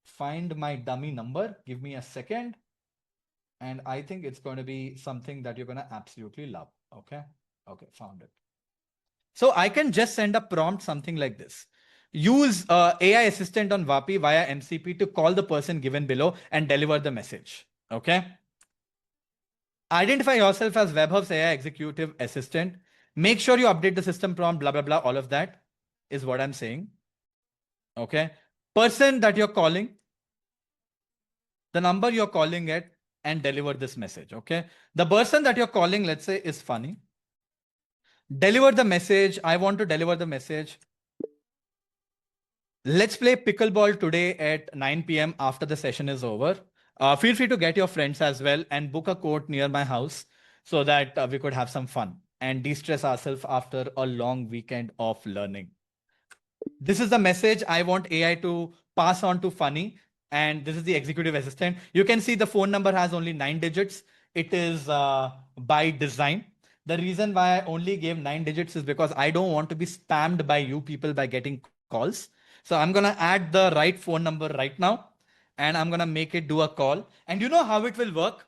find my dummy number. Give me a second. And I think it's going to be something that you're going to absolutely love. Okay. Okay. Found it. So I can just send a prompt, something like this. Use AI assistant on Vapi via MCP to call the person given below and deliver the message. Okay. Identify yourself as WebHub's AI executive assistant. Make sure you update the system prompt, blah, blah, blah. All of that is what I'm saying. Okay. Person that you're calling, the number you're calling at, and deliver this message. Okay. The person that you're calling, let's say, is Funny. Deliver the message. I want to deliver the message. Let's play pickleball today at 9 p.m. after the session is over. Feel free to get your friends as well and book a court near my house so that we could have some fun and de-stress ourselves after a long weekend of learning. This is the message I want AI to pass on to Funny. And this is the executive assistant. You can see the phone number has only 9 digits. It is by design. The reason why I only gave 9 digits is because I don't want to be spammed by you people by getting calls. So I'm going to add the right phone number right now. And I'm going to make it do a call. And you know how it will work?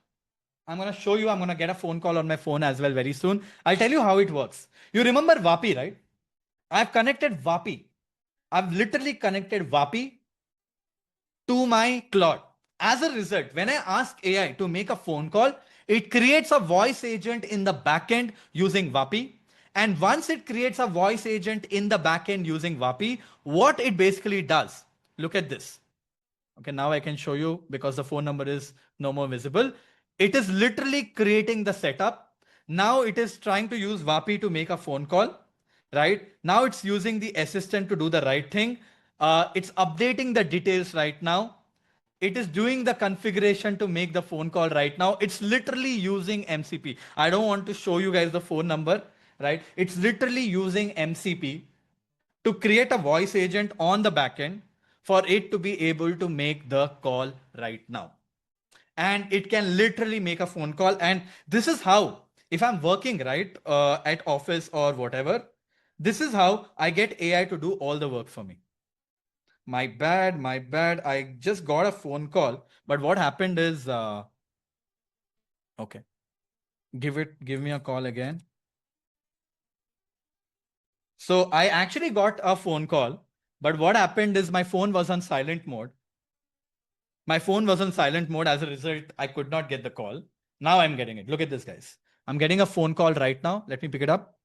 I'm going to show you. I'm going to get a phone call on my phone as well very soon. I'll tell you how it works. You remember Vapi, right? I've connected Vapi. I've literally connected Vapi to my Claude. As a result, when I ask AI to make a phone call, it creates a voice agent in the backend using Vapi. And once it creates a voice agent in the backend using VAPI, what it basically does, look at this. Okay, now I can show you because the phone number is no more visible. It is literally creating the setup. Now it is trying to use VAPI to make a phone call, right? Now it's using the assistant to do the right thing. It's updating the details right now. It is doing the configuration to make the phone call right now. It's literally using MCP. I don't want to show you guys the phone number, right? It's literally using MCP to create a voice agent on the backend for it to be able to make the call right now. And it can literally make a phone call. And this is how, if I'm working right at office or whatever, this is how I get AI to do all the work for me. My bad, my bad. I just got a phone call, but what happened is, okay, give me a call again. So I actually got a phone call, but what happened is my phone was on silent mode. My phone was on silent mode. As a result, I could not get the call. Now I'm getting it. Look at this, guys. I'm getting a phone call right now. Let me pick it up.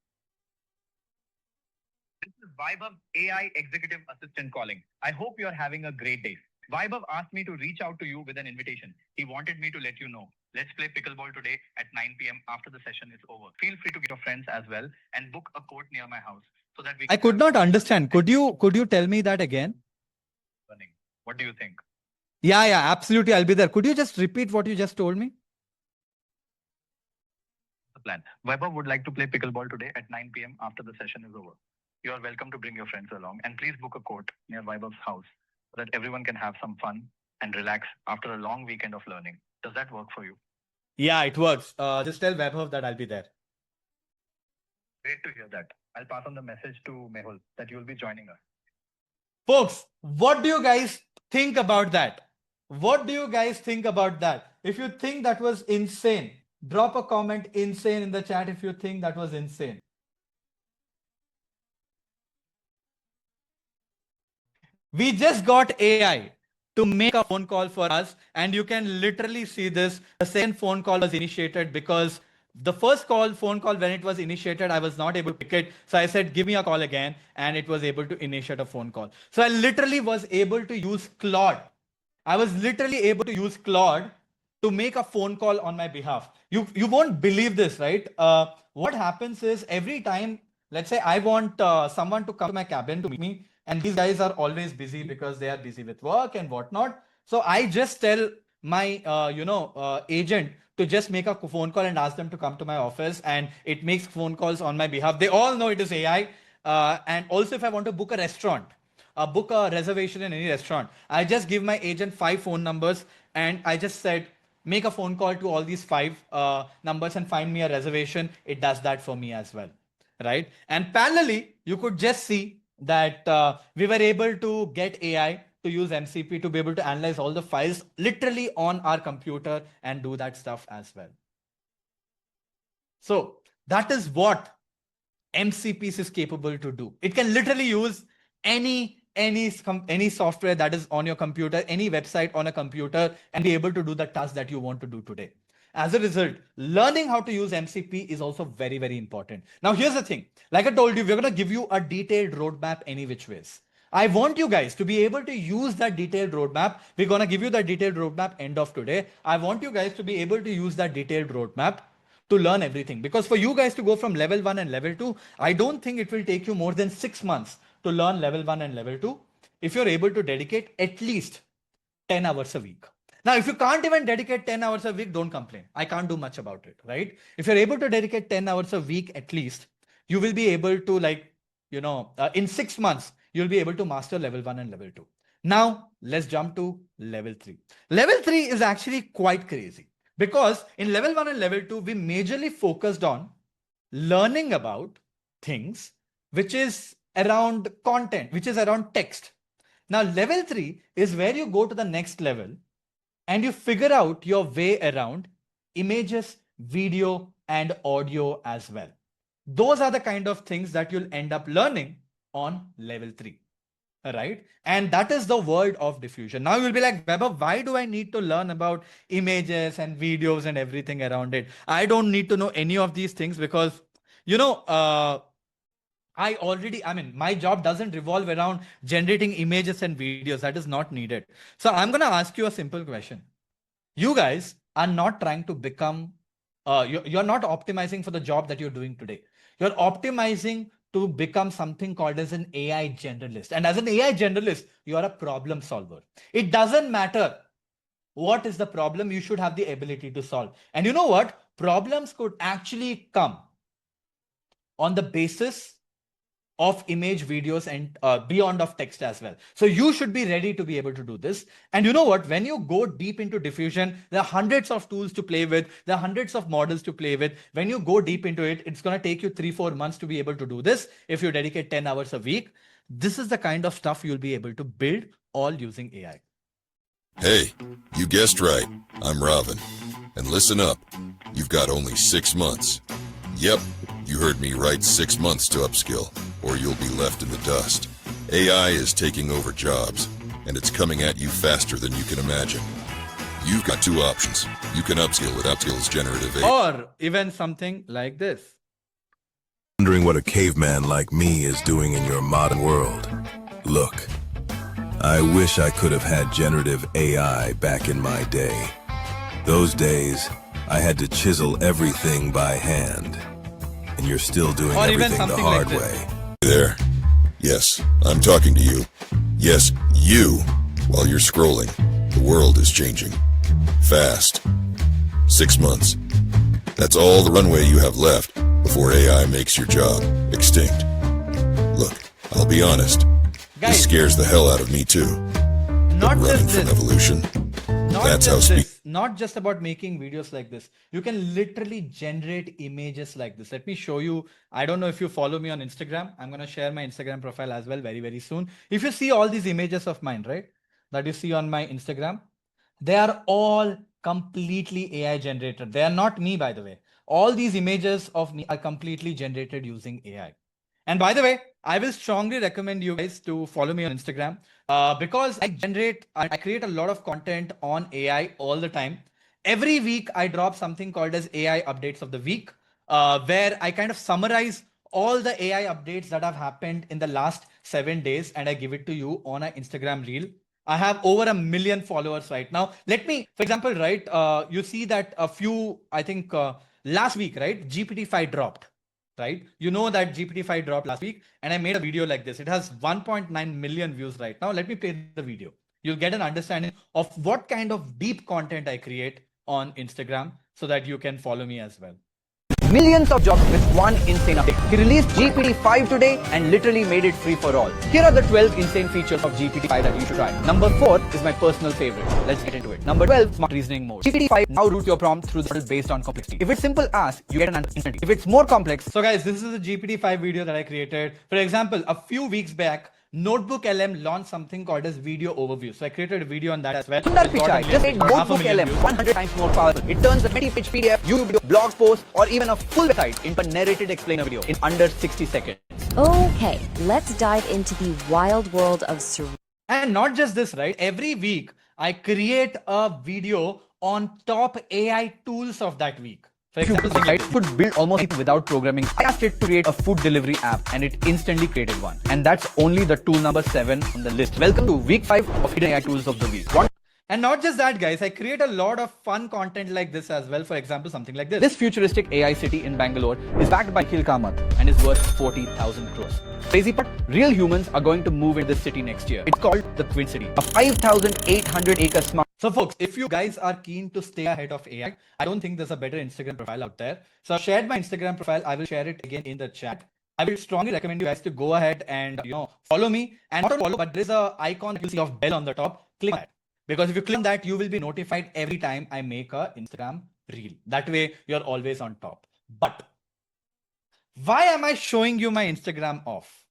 This is Vaibhav AI Executive Assistant calling. I hope you're having a great day. Vaibhav asked me to reach out to you with an invitation. He wanted me to let you know. Let's play pickleball today at 9 p.m. after the session is over. Feel free to get your friends as well and book a court near my house so that we I could not understand. Could you tell me that again? What do you think? Yeah, absolutely. I'll be there. Could you just repeat what you just told me? The plan. Vaibhav would like to play pickleball today at 9 p.m. after the session is over. You are welcome to bring your friends along and please book a court near Vaibhav's house so that everyone can have some fun and relax after a long weekend of learning. Does that work for you? Yeah, it works. Just tell Vaibhav that I'll be there. Great to hear that. I'll pass on the message to Mehul that you'll be joining us. Folks, what do you guys think about that? What do you guys think about that? If you think that was insane, drop a comment insane in the chat if you think that was insane. We just got AI to make a phone call for us, and you can literally see this. The second phone call was initiated because the first phone call, when it was initiated, I was not able to pick it. So I said, give me a call again, and it was able to initiate a phone call. So I literally was able to use Claude. I was literally able to use Claude to make a phone call on my behalf. You won't believe this, right? What happens is every time, let's say I want someone to come to my cabin to meet me, and these guys are always busy because they are busy with work and whatnot. So I just tell my agent to just make a phone call and ask them to come to my office, and it makes phone calls on my behalf. They all know it is AI. And also, if I want to book a restaurant, book a reservation in any restaurant, I just give my agent 5 phone numbers, and I just said, make a phone call to all these 5 numbers and find me a reservation. It does that for me as well, right? And parallelly, you could just see that we were able to get AI to use MCP to be able to analyze all the files literally on our computer and do that stuff as well. So that is what MCPs is capable to do. It can literally use any software that is on your computer, any website on a computer, and be able to do the task that you want to do today. As a result, learning how to use MCP is also very, very important. Now, here's the thing. Like I told you, we're going to give you a detailed roadmap any which ways. I want you guys to be able to use that detailed roadmap. We're going to give you that detailed roadmap end of today. I want you guys to be able to use that detailed roadmap to learn everything. Because for you guys to go from level 1 and level 2, I don't think it will take you more than 6 months to learn level 1 and level 2 if you're able to dedicate at least 10 hours a week. Now, if you can't even dedicate 10 hours a week, don't complain. I can't do much about it, right? If you're able to dedicate 10 hours a week at least, you will be able to in 6 months, you'll be able to master level 1 and level 2. Now, let's jump to level 3. Level 3 is actually quite crazy because in level 1 and level 2, we majorly focused on learning about things which is around content, which is around text. Now, level 3 is where you go to the next level and you figure out your way around images, video, and audio as well. Those are the kind of things that you'll end up learning on level 3. Right? And that is the world of diffusion. Now you'll be like, Vaibhav, why do I need to learn about images and videos and everything around it? I don't need to know any of these things because my job doesn't revolve around generating images and videos. That is not needed. So I'm going to ask you a simple question. You guys are not trying to become, you're not optimizing for the job that you're doing today. You're optimizing to become something called as an AI generalist. And as an AI generalist, you are a problem solver. It doesn't matter what is the problem, you should have the ability to solve. And you know what? Problems could actually come on the basis of image, videos, and beyond of text as well. So you should be ready to be able to do this. And you know what? When you go deep into diffusion, there are hundreds of tools to play with. There are hundreds of models to play with. When you go deep into it, it's going to take you 3-4 months to be able to do this. If you dedicate 10 hours a week, this is the kind of stuff you'll be able to build all using AI. Hey, you guessed right. I'm Robin. And listen up. You've got only 6 months. Yep, you heard me right, 6 months to upskill, or you'll be left in the dust. AI is taking over jobs, and it's coming at you faster than you can imagine. You've got 2 options. You can upskill with Upskill's generative AI. Or even something like this. Wondering what a caveman like me is doing in your modern world? Look, I wish I could have had generative AI back in my day. Those days, I had to chisel everything by hand. And you're still doing Or even everything the something hard like this. way. There. Yes, I'm talking to you. Yes, you. While you're scrolling, the world is changing. Fast. 6 months. That's all the runway you have left before AI makes your job extinct. Look, I'll be honest. Guys, This scares the hell out of me too. not Running just from this. evolution. Not That's how just speed. this, not just about making videos like this. You can literally generate images like this. Let me show you. I don't know if you follow me on Instagram. I'm going to share my Instagram profile as well very, very soon. If you see all these images of mine, right, that you see on my Instagram, they are all completely AI generated. They are not me, by the way. All these images of me are completely generated using AI. And by the way, I will strongly recommend you guys to follow me on Instagram because I create a lot of content on AI all the time. Every week, I drop something called as AI updates of the week, where I kind of summarize all the AI updates that have happened in the last 7 days, and I give it to you on an Instagram reel. I have over 1 million followers right now. Let me, for example, right, you see that last week, right, GPT-5 dropped. Right? You know that GPT-5 dropped last week, and I made a video like this. It has 1.9 million views right now. Let me play the video. You'll get an understanding of what kind of deep content I create on Instagram so that you can follow me as well. Millions of jobs with one insane update. He released GPT-5 today and literally made it free for all. Here are the 12 insane features of GPT-5 that you should try. Number 4 is my personal favorite. Let's get into it. Number 12, smart reasoning mode. GPT-5 now routes your prompt through the model based on complexity. If it's simple ask, you get an answer instantly. If it's more complex, So guys, this is a GPT-5 video that I created. For example, a few weeks back, Notebook LM launched something called as video overview. So I created a video on that as well. Sundar It's got Pichai just made 500,000 Notebook LM views. 100 times more powerful. It turns a 20-page PDF, YouTube video, blog post, or even a full website into a narrated explainer video in under 60 seconds. Okay, let's dive into the wild world of surreal. And not just this, right? Every week, I create a video on top AI tools of that week. For example, something like It could build almost anything without programming. I asked it to create a food delivery app and it instantly created one. And that's only the tool number 7 on the list. Welcome to week 5 of Hidden AI Tools of the Week. And not just that, guys, I create a lot of fun content like this as well. For example, something like this. This futuristic AI city in Bangalore is backed by Nikhil Kamath and is worth 40,000 crores. Crazy part, real humans are going to move into this city next year. It's called the Twin City, a 5,800 acre smart. So folks, if you guys are keen to stay ahead of AI, I don't think there's a better Instagram profile out there. So I've shared my Instagram profile. I will share it again in the chat. I will strongly recommend you guys to go ahead and follow me. And not only follow, but there's a icon you see of bell on the top. Click on that. Because if you click on that, you will be notified every time I make a Instagram reel. That way, you're always on top. But why am I showing you my Instagram off?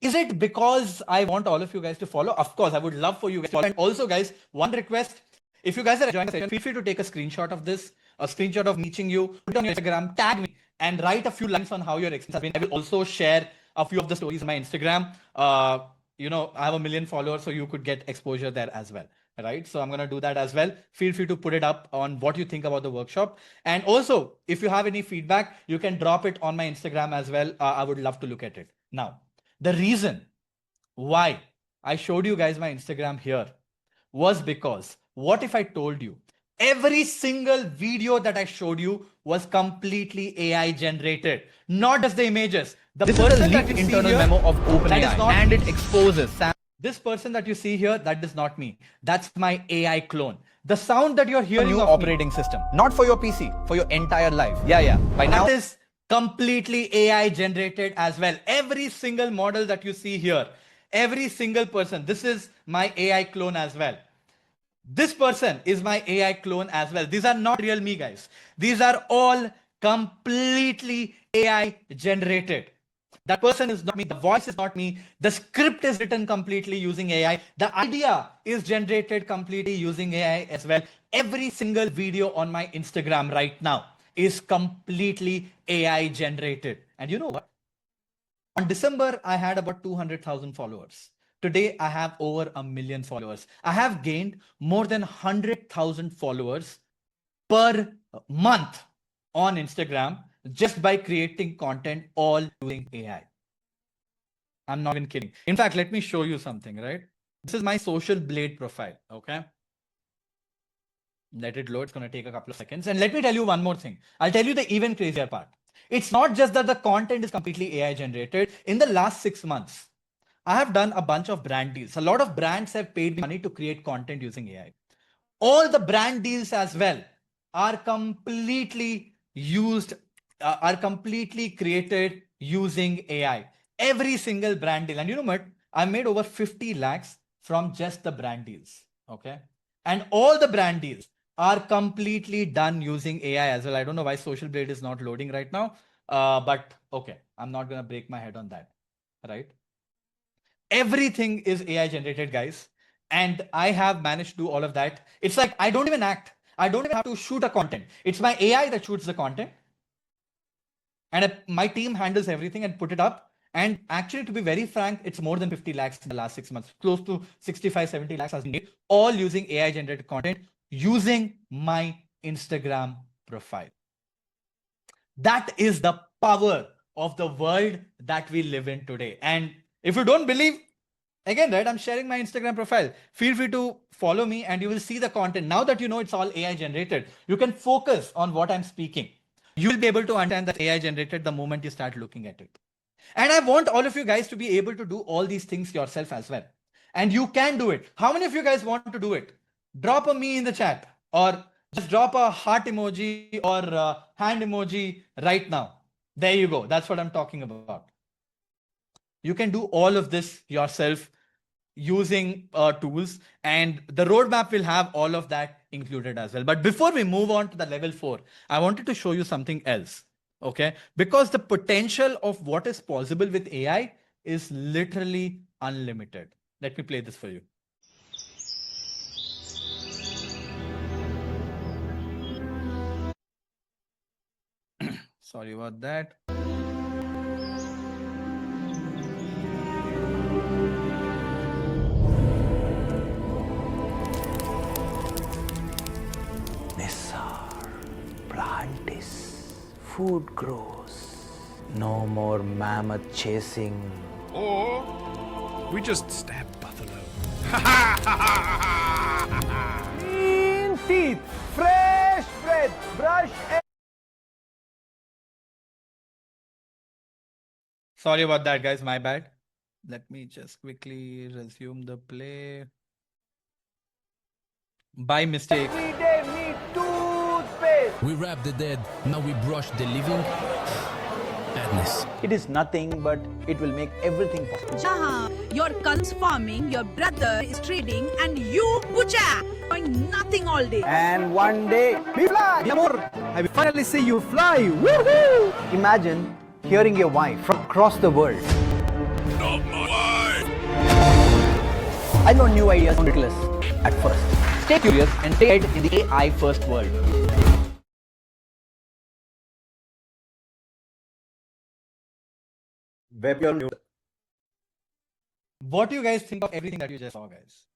Is it because I want all of you guys to follow? Of course, I would love for you guys to follow. And also, guys, one request. If you guys are enjoying the session, feel free to take a screenshot of this, a screenshot of meeting you, put it on your Instagram, tag me, and write a few lines on how your experience has been. I will also share a few of the stories on my Instagram. I have 1 million followers, so you could get exposure there as well. right? So I'm going to do that as well. Feel free to put it up on what you think about the workshop. And also, if you have any feedback, you can drop it on my Instagram as well. I would love to look at it. Now, the reason why I showed you guys my Instagram here was because what if I told you every single video that I showed you was completely AI generated, not just the images. This is a leaked internal memo of OpenAI, and it exposes this person that you see here, that is not me. That's my AI clone. The sound that you're a hearing new of operating system, not for your PC, for your entire life. Yeah. By now, that is completely AI generated as well. Every single model that you see here, every single person, this is my AI clone as well. This person is my AI clone as well. These are not real me, guys. These are all completely AI generated. That person is not me. The voice is not me. The script is written completely using AI. The idea is generated completely using AI as well. Every single video on my Instagram right now is completely AI generated. And you know what? On December, I had about 200,000 followers. Today, I have over 1 million followers. I have gained more than 100,000 followers per month on Instagram just by creating content all using AI. I'm not even kidding. In fact, let me show you something, right? This is my social blade profile, okay? Let it load. It's going to take a couple of seconds. And let me tell you one more thing. I'll tell you the even crazier part. It's not just that the content is completely AI generated. In the last 6 months, I have done a bunch of brand deals. A lot of brands have paid me money to create content using AI. All the brand deals as well are completely created using AI. Every single brand deal. And you know what? I made over 50 lakhs from just the brand deals. Okay. And all the brand deals are completely done using AI as well. I don't know why Social Blade is not loading right now. But okay, I'm not going to break my head on that. Right. Everything is AI generated, guys. And I have managed to do all of that. It's like I don't even act. I don't even have to shoot a content. It's my AI that shoots the content. And my team handles everything and put it up. And actually, to be very frank, it's more than 50 lakhs in the last 6 months. Close to 65, 70 lakhs has been made, all using AI generated content using my Instagram profile. That is the power of the world that we live in today. And if you don't believe, again, right, I'm sharing my Instagram profile. Feel free to follow me and you will see the content. Now that you know it's all AI generated, you can focus on what I'm speaking. You will be able to understand that AI generated the moment you start looking at it. And I want all of you guys to be able to do all these things yourself as well. And you can do it. How many of you guys want to do it? Drop a me in the chat or just drop a heart emoji or a hand emoji right now. There you go. That's what I'm talking about. You can do all of this yourself using tools, and the roadmap will have all of that included as well. But before we move on to the level 4, I wanted to show you something else. Okay, because the potential of what is possible with AI is literally unlimited. Let me play this for you. Sorry about that. Plant is, food grows. No more mammoth chasing. Or we just stab buffalo. Clean teeth, fresh breath, brush. Sorry about that, guys. My bad. Let me just quickly resume the play. By mistake. Every day need toothpaste. We wrap the dead, now we brush the living. Madness. It is nothing, but it will make everything possible. Jahan, your cousin's farming, your brother is trading, and you, Pucha, doing nothing all day. And one day, we fly. Amor, I will finally see you fly. Woohoo! Imagine hearing your wife from across the world. Not my wife! I know new ideas sound ridiculous at first. stay curious and stay ahead in the AI first world. What do you guys think of everything that you just saw, guys?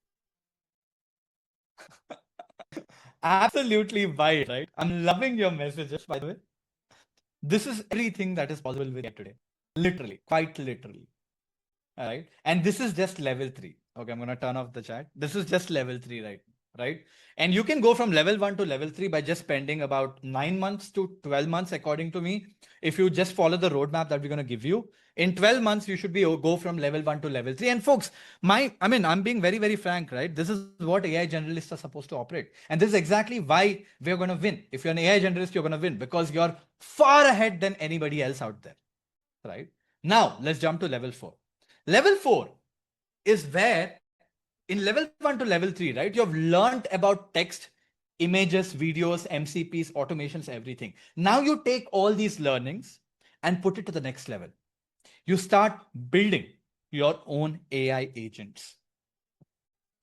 Absolutely wild, right? I'm loving your messages, by the way. This is everything that is possible with AI today. Literally, quite literally. All right. And this is just level 3. Okay, I'm going to turn off the chat. This is just level 3, right? And you can go from level 1 to level 3 by just spending about 9 months to 12 months, according to me. If you just follow the roadmap that we're going to give you, in 12 months, you should be go from level 1 to level 3. And folks, I'm being very, very frank, right? This is what AI generalists are supposed to operate. And this is exactly why we're going to win. If you're an AI generalist, you're going to win because you're far ahead than anybody else out there, right? Now, let's jump to level 4. Level 4 is where in level 1 to level 3, right, you've learned about text, images, videos, MCPs, automations, everything. Now you take all these learnings and put it to the next level. You start building your own AI agents.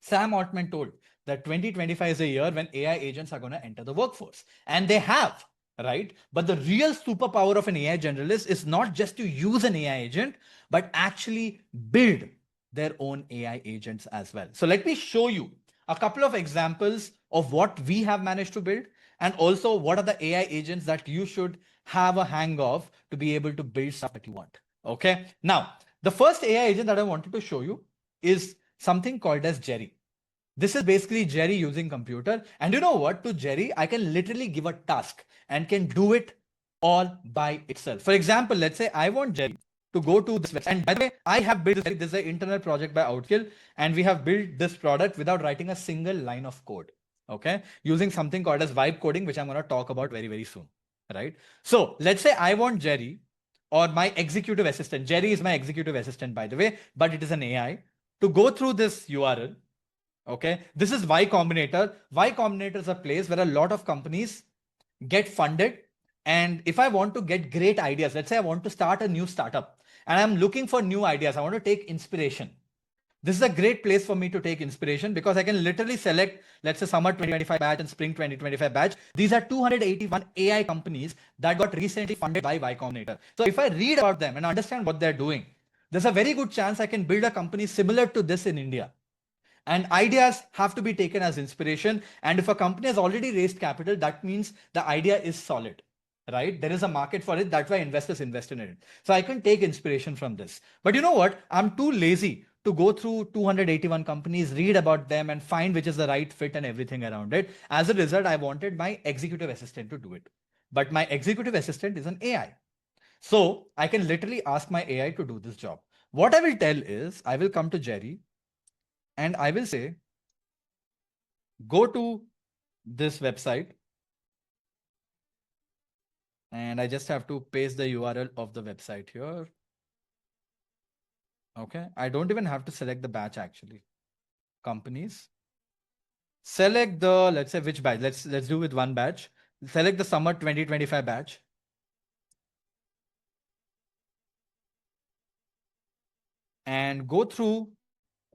Sam Altman told that 2025 is a year when AI agents are going to enter the workforce. And they have, right? But the real superpower of an AI generalist is not just to use an AI agent, but actually build their own AI agents as well. So let me show you a couple of examples of what we have managed to build and also what are the AI agents that you should have a hang of to be able to build stuff that you want. Okay. Now, the first AI agent that I wanted to show you is something called as Jerry. This is basically Jerry using computer. And you know what? To Jerry, I can literally give a task and can do it all by itself. For example, let's say I want Jerry to go to this website. And by the way, I have built this. This is an internal project by Outkill, and we have built this product without writing a single line of code. Okay, using something called as vibe coding, which I'm going to talk about very, very soon. Right. So let's say I want Jerry or my executive assistant. Jerry is my executive assistant, by the way, but it is an AI to go through this URL. Okay, this is Y Combinator. Y Combinator is a place where a lot of companies get funded. And if I want to get great ideas, let's say I want to start a new startup and I'm looking for new ideas, I want to take inspiration. This is a great place for me to take inspiration because I can literally select, let's say, summer 2025 batch and spring 2025 batch. These are 281 AI companies that got recently funded by Y Combinator. So if I read about them and understand what they're doing, there's a very good chance I can build a company similar to this in India. And ideas have to be taken as inspiration. And if a company has already raised capital, that means the idea is solid, right? There is a market for it. That's why investors invest in it. So I can take inspiration from this. But you know what? I'm too lazy to go through 281 companies, read about them, and find which is the right fit and everything around it. As a result, I wanted my executive assistant to do it. But my executive assistant is an AI. So I can literally ask my AI to do this job. What I will tell is I will come to Jerry and I will say, go to this website. And I just have to paste the URL of the website here. Okay. I don't even have to select the batch actually. Companies. Select the, let's say which batch. Let's do with one batch. Select the summer 2025 batch. And go through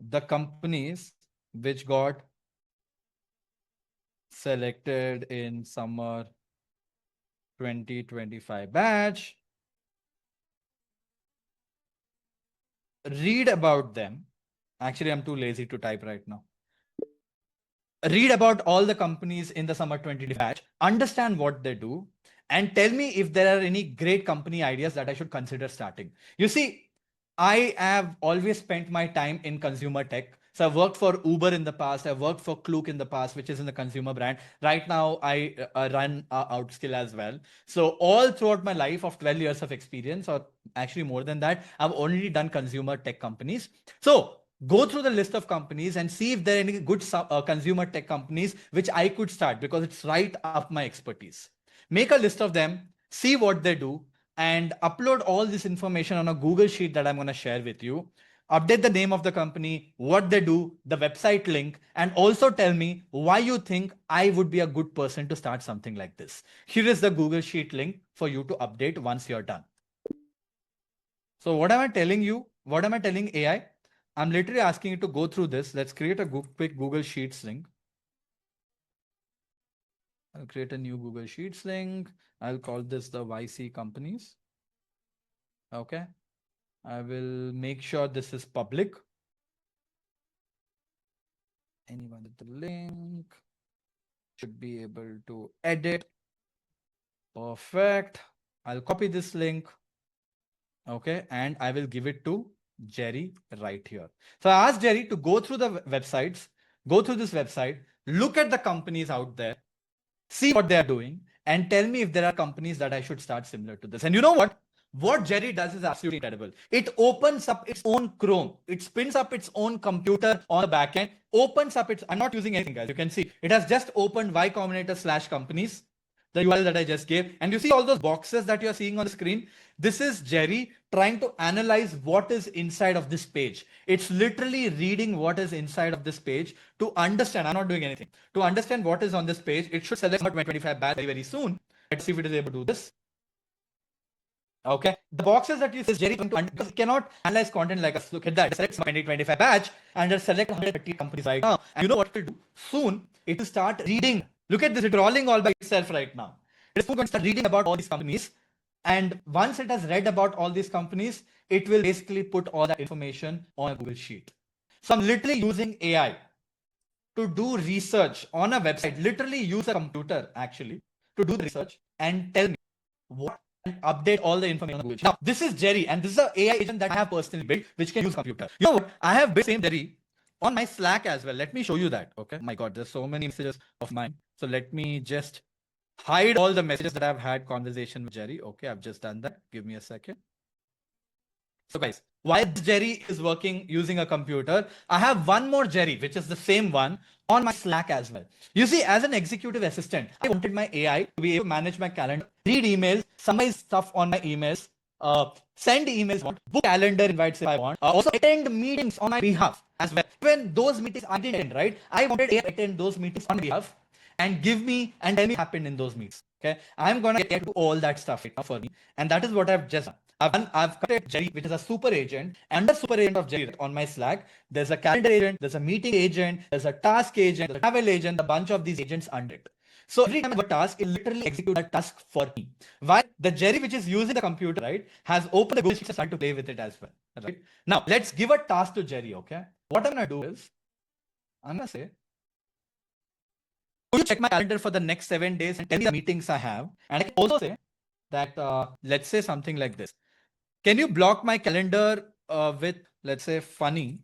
the companies which got selected in summer 2025 batch. Read about them. Actually, I'm too lazy to type right now. Read about all the companies in the summer 2020 batch, understand what they do, and tell me if there are any great company ideas that I should consider starting. You see, I have always spent my time in consumer tech. So I've worked for Uber in the past. I've worked for Klook in the past, which is in the consumer brand. Right now, I run Outskill as well. So all throughout my life of 12 years of experience, or actually more than that, I've only done consumer tech companies. So go through the list of companies and see if there are any good consumer tech companies which I could start because it's right up my expertise. Make a list of them, see what they do, and upload all this information on a Google Sheet that I'm going to share with you. Update the name of the company, what they do, the website link, and also tell me why you think I would be a good person to start something like this. Here is the Google Sheet link for you to update once you're done. So what am I telling you? What am I telling AI? I'm literally asking you to go through this. Let's create a quick Google Sheets link. I'll create a new Google Sheets link. I'll call this the YC companies. Okay. I will make sure this is public. anyone with the link should be able to edit. Perfect. I'll copy this link. Okay, and I will give it to Jerry right here. So I asked Jerry to go through the websites, go through this website, look at the companies out there, see what they're doing, and tell me if there are companies that I should start similar to this. And you know what? What Jerry does is absolutely incredible. It opens up its own Chrome. It spins up its own computer on the backend, opens up its, I'm not using anything, guys. You can see it has just opened Y Combinator / companies, the URL that I just gave. And you see all those boxes that you're seeing on the screen. This is Jerry trying to analyze what is inside of this page. It's literally reading what is inside of this page to understand. I'm not doing anything. To understand what is on this page, it should select 2025 batch very, very soon. Let's see if it is able to do this. Okay, the boxes that you see, Jerry, because it cannot analyze content like us. Look at that. It selects 2025 batch and just select 130 companies right now. And you know what it will do? Soon it will start reading. Look at this, it's rolling all by itself right now. It's going to start reading about all these companies. And once it has read about all these companies, it will basically put all that information on a Google Sheet. So I'm literally using AI to do research on a website, literally use a computer actually to do the research and tell me what and update all the information on Google Sheet. Now, this is Jerry, and this is an AI agent that I have personally built, which can use computer. You know what? I have built the same Jerry on my Slack as well. Let me show you that. Okay. My God, there's so many messages of mine. So let me just hide all the messages that I've had conversation with Jerry. Okay, I've just done that. Give me a second. So guys, while Jerry is working using a computer, I have one more Jerry, which is the same one on my Slack as well. You see, as an executive assistant, I wanted my AI to be able to manage my calendar, read emails, summarize stuff on my emails, send emails, book calendar invites if I want, also attend meetings on my behalf as well. When those meetings I didn't attend, right? I wanted AI to attend those meetings on my behalf and give me and tell me what happened in those meetings. Okay, I'm gonna get to all that stuff right now for me, and that is what I've just done. I've created Jerry, which is a super agent. Under super agent of Jerry on my Slack, there's a calendar agent, there's a meeting agent, there's a task agent, there's a travel agent, a bunch of these agents under it. So every time I have a task, it literally executes a task for me. While the Jerry, which is using the computer, right, has opened the Google Sheets and started to play with it as well. Right? Now, let's give a task to Jerry, okay? What I'm gonna do is, I'm gonna say, could you check my calendar for the next 7 days and tell me the meetings I have? And I can also say that, let's say something like this. Can you block my calendar with, let's say, funny?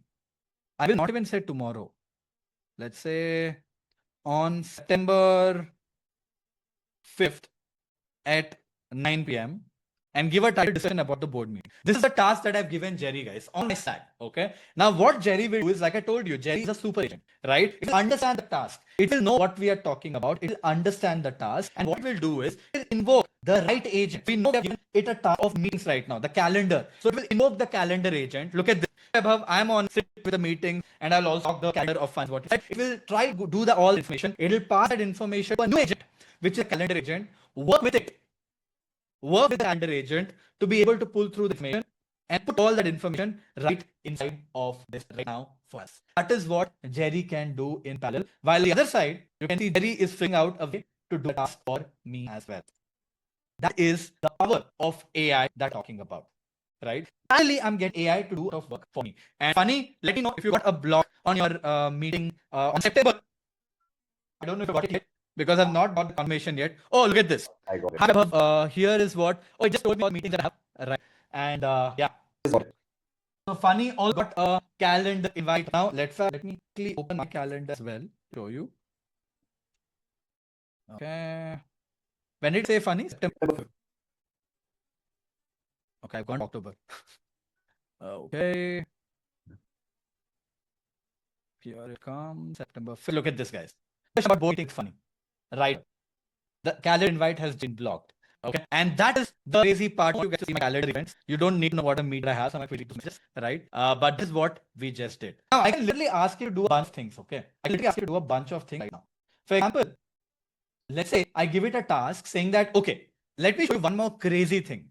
I will not even say tomorrow. Let's say on September 5th at 9 p.m. and give a title discussion about the board meeting. This is a task that I've given Jerry, guys, on my Slack. Okay. Now, what Jerry will do is, like I told you, Jerry is a super agent, right? It will understand the task. It will know what we are talking about. It will understand the task. And what it will do is, it will invoke the right agent. We know we have given it a task of meetings right now, the calendar. So it will invoke the calendar agent. Look at this. Above, I'm on sit with a meeting and I'll also talk the calendar of funds. What it will try to do the all information. It will pass that information to a new agent, which is a calendar agent. Work with it. Work with the calendar agent to be able to pull through the information and put all that information right inside of this right now for us. That is what Jerry can do in parallel. While the other side, you can see Jerry is figuring out a way to do a task for me as well. That is the power of AI that I'm talking about, right? Finally, I'm getting AI to do a lot of work for me. And funny, let me know if you got a block on your meeting on September. I don't know if you got it yet, because I've not got the confirmation yet. Oh, look at this. I got it. Above, here is what. Oh, it just told me all meetings that I have. Right. And yeah. So funny, all got a calendar invite now. Let me quickly open my calendar as well. Show you. Okay. When did it say funny? September. Okay, I've gone October. Okay. Here it comes. September 5th. Look at this, guys. About board meeting funny. Right. The calendar invite has been blocked. Okay. And that is the crazy part. You get to see my calendar events. You don't need to know what a meter I have. So I'm quickly to messages, right? But this is what we just did. Now I can literally ask you to do a bunch of things. Okay. I can literally ask you to do a bunch of things right now. For example, let's say I give it a task saying that, okay, let me show you one more crazy thing.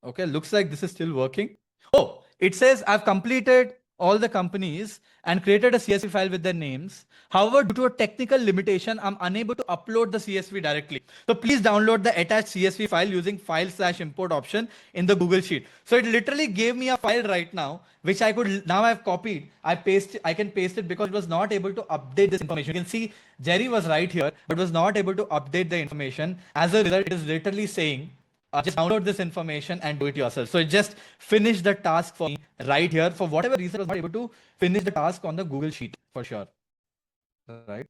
Okay. Looks like this is still working. Oh, it says I've completed all the companies and created a CSV file with their names. However, due to a technical limitation, I'm unable to upload the CSV directly. So please download the attached CSV file using file/import option in the Google Sheet. So it literally gave me a file right now, which I could, now I've copied, I can paste it because it was not able to update this information. You can see Jerry was right here, but was not able to update the information. As a result, it is literally saying, just download this information and do it yourself. So it just finished the task for me right here. For whatever reason, I was not able to finish the task on the Google Sheet for sure. Right.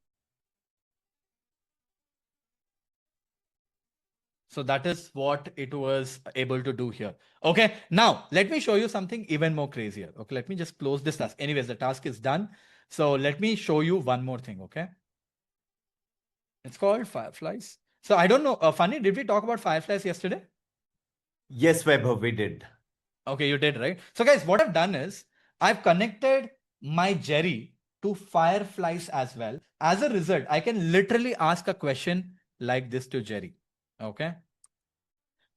So that is what it was able to do here. Okay. Now let me show you something even more crazier. Okay. Let me just close this task. Anyways, the task is done. So let me show you one more thing. Okay. It's called Fireflies. So I don't know, Funny, did we talk about Fireflies yesterday? Yes, Vaibhav, we did. Okay, you did, right? So guys, what I've done is I've connected my Jerry to Fireflies as well. As a result, I can literally ask a question like this to Jerry. Okay.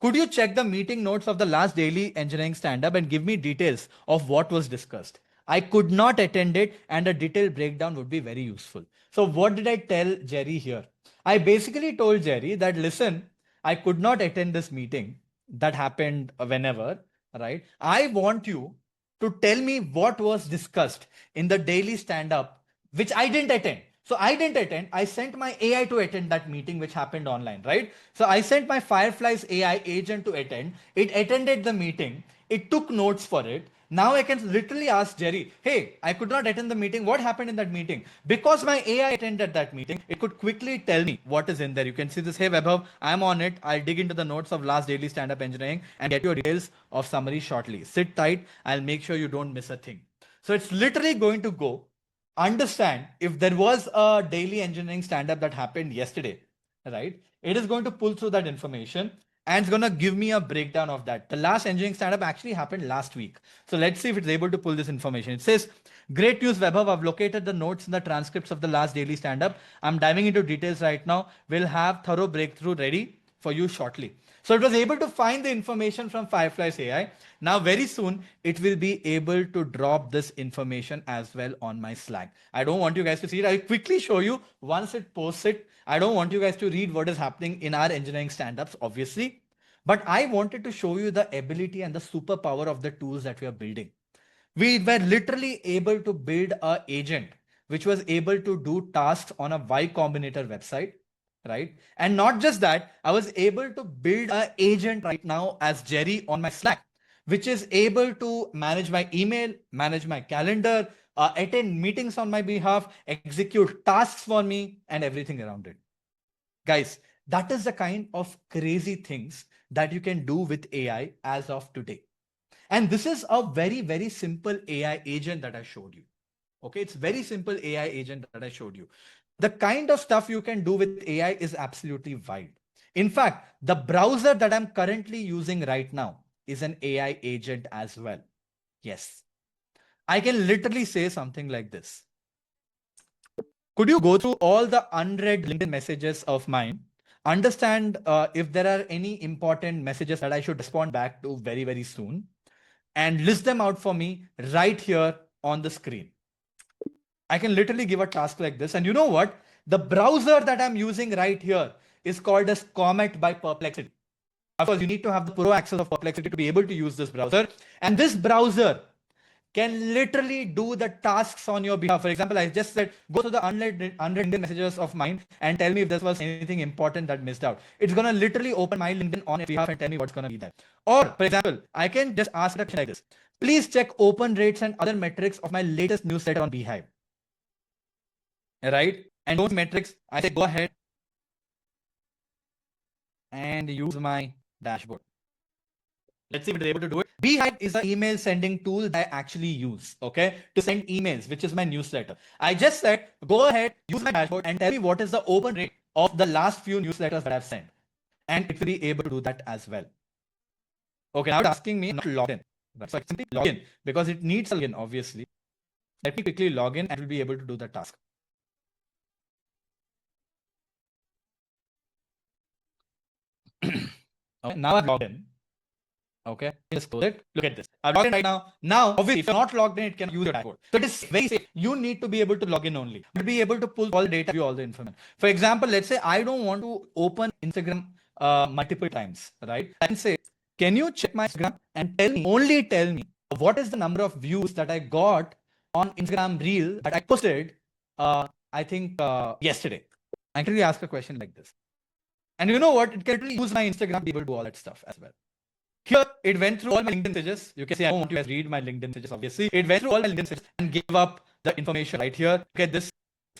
Could you check the meeting notes of the last daily engineering stand-up and give me details of what was discussed? I could not attend it and a detailed breakdown would be very useful. So what did I tell Jerry here? I basically told Jerry that, listen, I could not attend this meeting that happened whenever, right? I want you to tell me what was discussed in the daily stand-up, which I didn't attend. So I didn't attend. I sent my AI to attend that meeting, which happened online, right? So I sent my Fireflies AI agent to attend. It attended the meeting. It took notes for it. Now I can literally ask Jerry, hey, I could not attend the meeting. What happened in that meeting? Because my AI attended that meeting, it could quickly tell me what is in there. You can see this. Hey, Vaibhav, I'm on it. I'll dig into the notes of last daily stand-up engineering and get your details of summary shortly. Sit tight. I'll make sure you don't miss a thing. So it's literally going to go understand if there was a daily engineering stand-up that happened yesterday, right? It is going to pull through that information and it's going to give me a breakdown of that. The last engineering stand-up actually happened last week. So let's see if it's able to pull this information. It says, great news, Vaibhav. I've located the notes and the transcripts of the last daily stand-up. I'm diving into details right now. We'll have thorough breakthrough ready for you shortly. So it was able to find the information from Fireflies AI. Now, very soon, it will be able to drop this information as well on my Slack. I don't want you guys to see it. I'll quickly show you once it posts it. I don't want you guys to read what is happening in our engineering stand-ups, obviously. But I wanted to show you the ability and the superpower of the tools that we are building. We were literally able to build an agent which was able to do tasks on a Y Combinator website, right? And not just that, I was able to build an agent right now as Jerry on my Slack, which is able to manage my email, manage my calendar, attend meetings on my behalf, execute tasks for me, and everything around it. Guys, that is the kind of crazy things that you can do with AI as of today. And this is a very, very simple AI agent that I showed you. Okay, it's very simple AI agent that I showed you. The kind of stuff you can do with AI is absolutely wild. In fact, the browser that I'm currently using right now is an AI agent as well. Yes. I can literally say something like this. Could you go through all the unread LinkedIn messages of mine, understand if there are any important messages that I should respond back to very, very soon, and list them out for me right here on the screen. I can literally give a task like this. And you know what? The browser that I'm using right here is called as Comet by Perplexity. Of course, you need to have the pro access of Perplexity to be able to use this browser. And this browser can literally do the tasks on your behalf. For example, I just said, go to the unread messages of mine and tell me if there was anything important that missed out. It's going to literally open my LinkedIn on your behalf and tell me what's going to be there. Or, for example, I can just ask a question like this. Please check open rates and other metrics of my latest newsletter on Beehive. Right? And those metrics, I say, go ahead and use my dashboard. Let's see if it's able to do it. Beehive is an email sending tool that I actually use, okay, to send emails, which is my newsletter. I just said, go ahead, use my dashboard and tell me what is the open rate of the last few newsletters that I've sent. And it will be able to do that as well. Okay, now it's asking me not to log in. So I simply log in because it needs a login, obviously. Let me quickly log in and it will be able to do the task. Okay, now I've logged in. Okay, just close it. Look at this. I'm logged in right now. Now, obviously, if you're not logged in, it can use your dashboard. So it is very safe. You need to be able to log in only. You'll be able to pull all the data, view all the information. For example, let's say I don't want to open Instagram multiple times, right? I can say, can you check my Instagram and only tell me what is the number of views that I got on Instagram reel that I posted, I think yesterday. I can really ask a question like this. And you know what? It can really use my Instagram to be able to do all that stuff as well. Here, it went through all my LinkedIn messages. You can see I don't want you to read my LinkedIn messages, obviously. It went through all my LinkedIn messages and gave up the information right here. Look at this.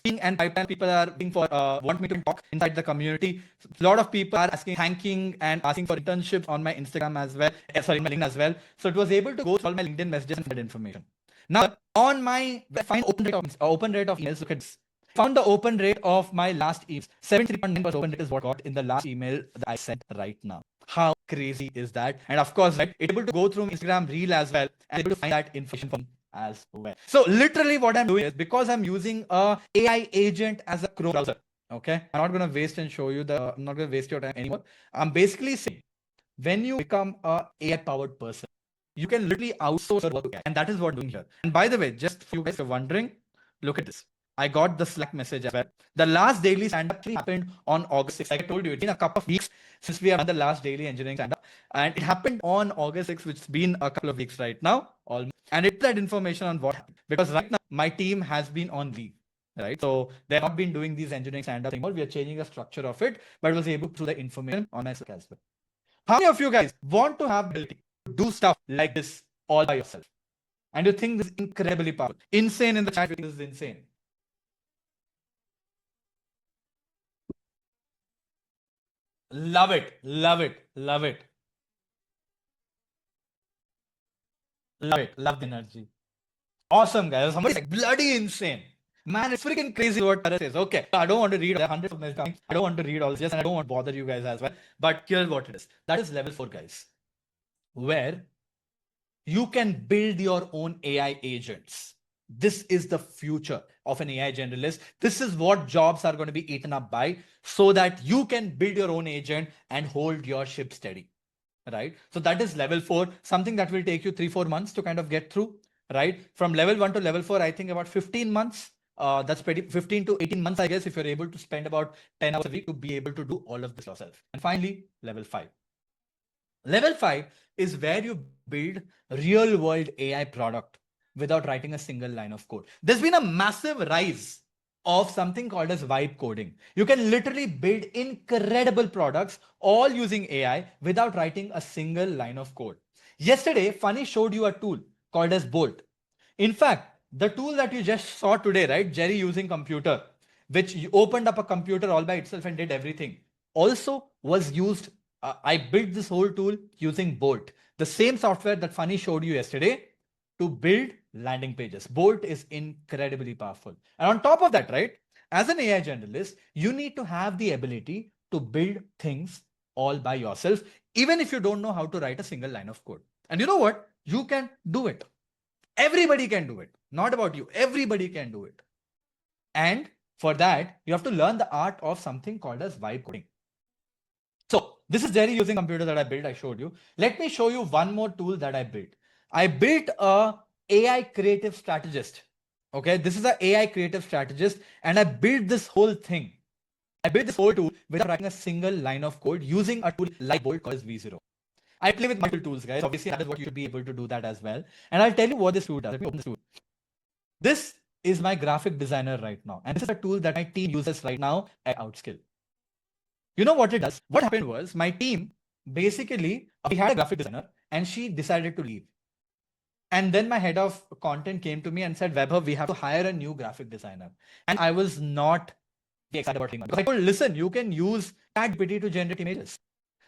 And pipeline people are looking for, want me to talk inside the community. A lot of people are thanking and asking for internships on my Instagram as well. Sorry, my LinkedIn as well. So it was able to go through all my LinkedIn messages and get information. Now, on my find open rate of emails, look at this. Found the open rate of my last email. 73.9% open rate is what I got in the last email that I sent right now. How crazy is that? And of course, right, it's able to go through Instagram reel as well and able to find that information from as well. So literally what I'm doing is, because I'm using a AI agent as a Chrome browser, okay? I'm not going to waste and show you I'm not going to waste your time anymore. I'm basically saying, when you become a AI powered person, you can literally outsource your work. And that is what I'm doing here. And by the way, just for you guys who are wondering, look at this. I got the Slack message as well. The last daily stand-up happened on August 6th. Like I told you, it's been a couple of weeks since we have done the last daily engineering stand-up. And it happened on August 6th, which has been a couple of weeks right now. And it's that information on what happened. Because right now, my team has been on leave. Right. So they have not been doing these engineering stand-ups anymore. We are changing the structure of it, but I was able to throw the information on my Slack as well. How many of you guys want to have the ability to do stuff like this all by yourself? And you think this is incredibly powerful? Insane in the chat. This is insane. Love it, love it, love it. Love it, love the energy. Awesome, guys. Somebody's like bloody insane. Man, it's freaking crazy what Taras says. Okay, I don't want to read hundreds of messages. I don't want to read all this, and I don't want to bother you guys as well. But here's what it is. That is level 4, guys, where you can build your own AI agents. This is the future of an AI generalist. This is what jobs are going to be eaten up by, so that you can build your own agent and hold your ship steady, right? So that is level 4, something that will take you 3-4 months to kind of get through, right? From level 1 to level 4, I think about 15 months. That's pretty 15 to 18 months, I guess, if you're able to spend about 10 hours a week to be able to do all of this yourself. And finally, level 5. Level 5 is where you build real world AI product without writing a single line of code. There's been a massive rise of something called as vibe coding. You can literally build incredible products all using AI without writing a single line of code. Yesterday, Funny showed you a tool called as Bolt. In fact, the tool that you just saw today, right? Jerry using computer, which opened up a computer all by itself and did everything, also was used. I built this whole tool using Bolt, the same software that Funny showed you yesterday, to build landing pages. Bolt is incredibly powerful. And on top of that, right, as an AI generalist, you need to have the ability to build things all by yourself, even if you don't know how to write a single line of code. And you know what? You can do it. Everybody can do it. Not about you. Everybody can do it. And for that, you have to learn the art of something called as vibe coding. So this is Jerry using computer that I built. I showed you. Let me show you one more tool that I built. I built a AI creative strategist. Okay, this is an AI creative strategist, and I built this whole thing. I built this whole tool without writing a single line of code using a tool like Bolt called V0. I play with multiple tools, guys. Obviously, that is what you should be able to do that as well. And I'll tell you what this tool does. Let me open this tool. This is my graphic designer right now. And this is a tool that my team uses right now at Outskill. You know what it does? What happened was my team, basically, we had a graphic designer and she decided to leave. And then my head of content came to me and said, Vaibhav, we have to hire a new graphic designer. And I was not excited about it. Because I told, listen, you can use ChatGPT to generate images.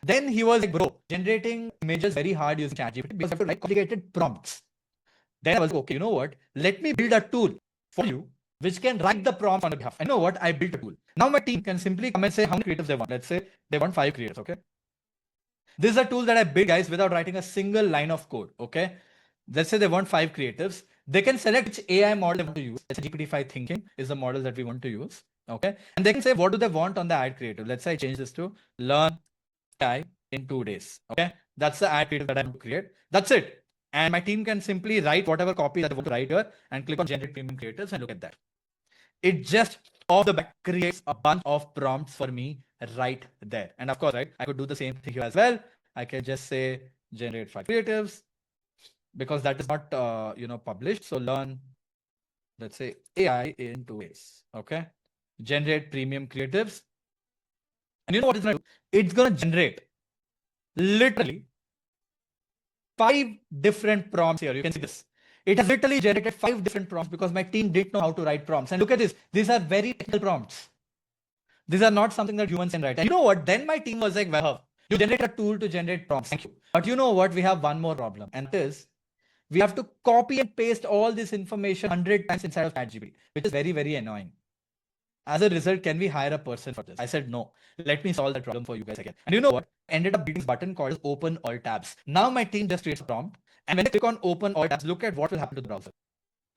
Then he was like, bro, generating images is very hard using ChatGPT because you have to write complicated prompts. Then I was like, okay, you know what? Let me build a tool for you which can write the prompts on your behalf. And you know what? I built a tool. Now my team can simply come and say how many creatives they want. Let's say they want 5 creatives, okay? This is a tool that I built, guys, without writing a single line of code, okay? Let's say they want 5 creatives. They can select which AI model they want to use. Let's say GPT-5 thinking is the model that we want to use, okay? And they can say what do they want on the ad creative. Let's say I change this to learn AI in 2 days, okay? That's the ad creative that I'm going to create. That's it. And my team can simply write whatever copy that they want to write here and click on generate premium creatives and look at that. It just off the back creates a bunch of prompts for me right there. And of course, right, I could do the same thing here as well. I can just say generate 5 creatives because that is not published. So learn, let's say AI in 2 ways. Okay, generate premium creatives. And you know what it's going to do? It's going to generate literally 5 different prompts here. You can see this. It has literally generated 5 different prompts because my team didn't know how to write prompts. And look at this. These are very technical prompts. These are not something that humans can write. And you know what? Then my team was like, well, you generate a tool to generate prompts. Thank you. But you know what? We have one more problem. And that is, we have to copy and paste all this information 100 times inside of ChatGPT, which is very, very annoying. As a result, can we hire a person for this? I said, no, let me solve that problem for you guys again. And you know what? I ended up beating this button called open all tabs. Now my team just creates a prompt. And when they click on open all tabs, look at what will happen to the browser.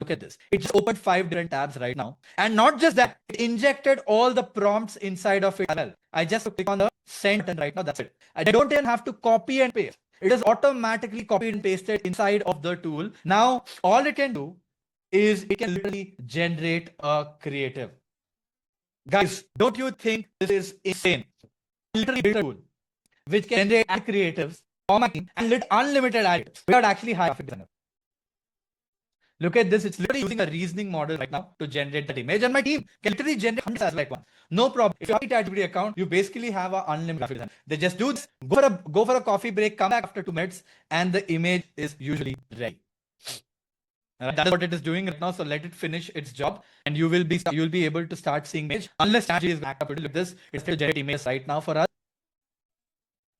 Look at this. It just opened 5 different tabs right now. And not just that, it injected all the prompts inside of it as well. I just click on the send button right now. That's it. I don't even have to copy and paste. It is automatically copied and pasted inside of the tool. Now, all it can do is it can literally generate a creative. Guys, don't you think this is insane? Literally build a tool which can generate ad creatives for my team and unlimited ad creatives without actually hiring a graphic designer. Look at this. It's literally using a reasoning model right now to generate that image. And my team can literally generate hundreds as like one. No problem. If you have a ChatGPT account, you basically have an unlimited graphic design. They just do this, go for a coffee break, come back after 2 minutes, and the image is usually ready. That's what it is doing right now. So let it finish its job, and you'll be able to start seeing image. Unless ChatGPT is back up, look at this. It's still generating images right now for us.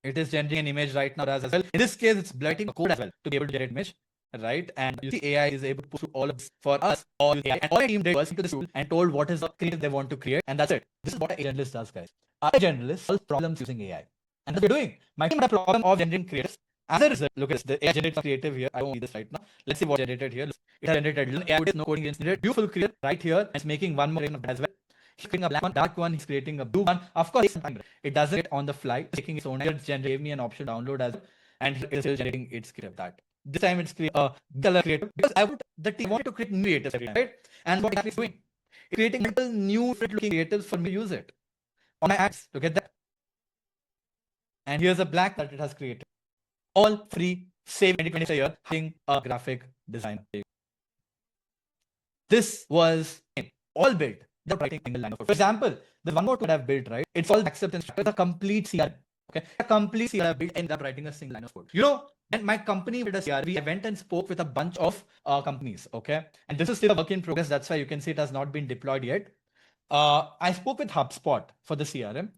It is generating an image right now as well. In this case, it's blurting the code as well to be able to generate image. Right, and you see AI is able to push through all of this for us. All AI. And all our team did was into the tool and told what is the creative they want to create, and that's it. This is what a generalist does, guys. A generalist solves problems using AI, and that's what we're doing. My team had a problem of generating creatives. As a result, look at this. The AI generates creative here. I won't see this right now. Let's see what generated here. It has generated AI with no coding generated. Beautiful creative right here. And it's making one more as well. He's creating a black one, dark one. He's creating a blue one. Of course, it doesn't get on the fly. It's taking its own. It gave me an option to download as well, and it's still generating its creative. That. This time it's color creative because the team wanted to create new creatives every time, right? And what it's doing, it's creating multiple new looking creatives for me to use it on my ads. Look at that. And here's a black that it has created. All free, save 20 a year, having a graphic designer. This was all built without writing a single line of code. For example, the one more code I've built, right? It's all acceptance. It's a complete CRM. Okay, a complete CRM built, ended up writing a single line of code. You know, and my company did a CRM. I went and spoke with a bunch of companies. Okay, and this is still a work in progress. That's why you can see it has not been deployed yet. I spoke with HubSpot for the CRM.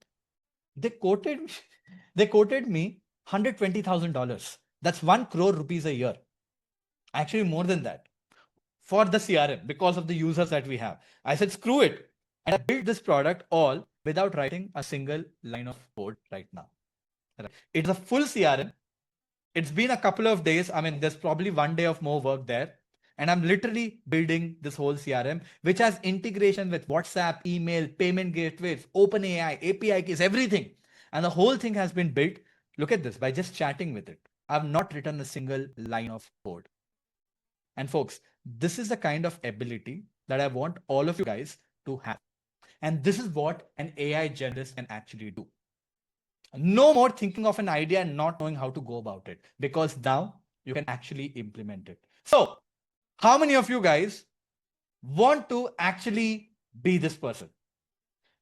They quoted me $120,000. That's 1 crore rupees a year. Actually, more than that for the CRM because of the users that we have. I said, screw it. And I built this product all without writing a single line of code right now. It's a full CRM. It's been a couple of days. I mean, there's probably 1 day of more work there. And I'm literally building this whole CRM, which has integration with WhatsApp, email, payment gateways, OpenAI, API keys, everything. And the whole thing has been built. Look at this, by just chatting with it. I've not written a single line of code. And folks, this is the kind of ability that I want all of you guys to have. And this is what an AI generalist can actually do. No more thinking of an idea and not knowing how to go about it, because now you can actually implement it. So, how many of you guys want to actually be this person?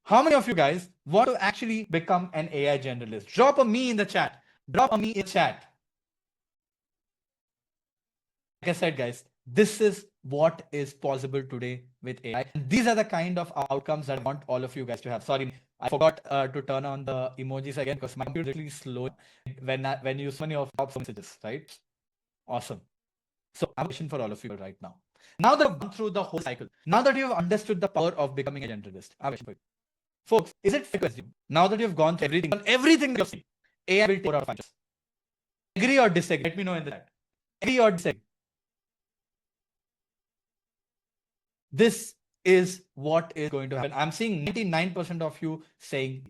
How many of you guys want to actually become an AI generalist? Drop a me in the chat. Drop a me in the chat. Like I said, guys, this is what is possible today with AI. And these are the kind of outcomes that I want all of you guys to have. Sorry, I forgot to turn on the emojis again because my computer is really slow when you use many of top messages, right? Awesome. So I have a question for all of you right now. Now that you've gone through the whole cycle, now that you've understood the power of becoming a generalist, I have a question for you. Folks, is it fair to assume, now that you've gone through everything that you've seen, AI will take 4 out of 5 years? Agree or disagree? Let me know in the chat. Agree or disagree? This is what is going to happen. I'm seeing 99% of you saying.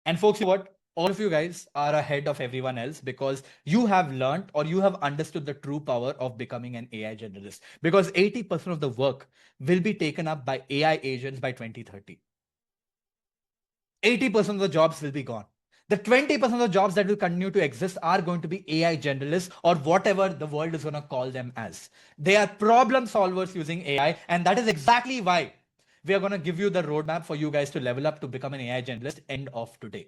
And folks, you know what? all of you guys are ahead of everyone else because you have learned or you have understood the true power of becoming an AI generalist. Because 80% of the work will be taken up by AI agents by 2030. 80% of the jobs will be gone. The 20% of the jobs that will continue to exist are going to be AI generalists or whatever the world is going to call them as. They are problem solvers using AI, and that is exactly why we are going to give you the roadmap for you guys to level up to become an AI generalist end of today.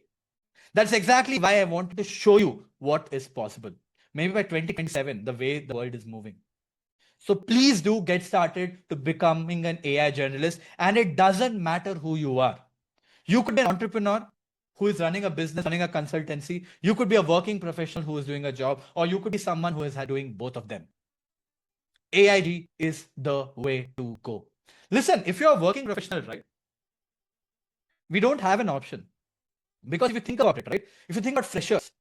That's exactly why I wanted to show you what is possible. Maybe by 2027, the way the world is moving. So please do get started to becoming an AI journalist, and it doesn't matter who you are. You could be an entrepreneur who is running a business, running a consultancy. You could be a working professional who is doing a job, or you could be someone who is doing both of them. AIG is the way to go. Listen, if you're a working professional, right, we don't have an option. Because if you think about it, right, if you think about freshers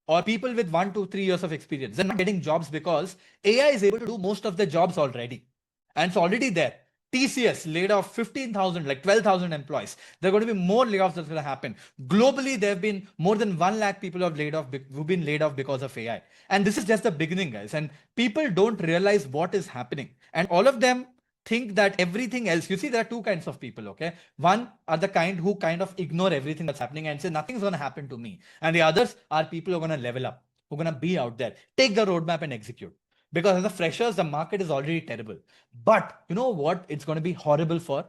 or people with 1 to 3 years of experience, they're not getting jobs because AI is able to do most of the jobs already. And it's already there. TCS laid off 15,000, like 12,000 employees. There are going to be more layoffs that's going to happen. Globally, there have been more than 1 lakh people who've been laid off because of AI. And this is just the beginning, guys. And people don't realize what is happening. And all of them think that everything else, you see, there are two kinds of people, okay? One are the kind who kind of ignore everything that's happening and say, nothing's going to happen to me. And the others are people who are going to level up, who are going to be out there, take the roadmap and execute. Because as a freshers, the market is already terrible. But you know what? It's going to be horrible for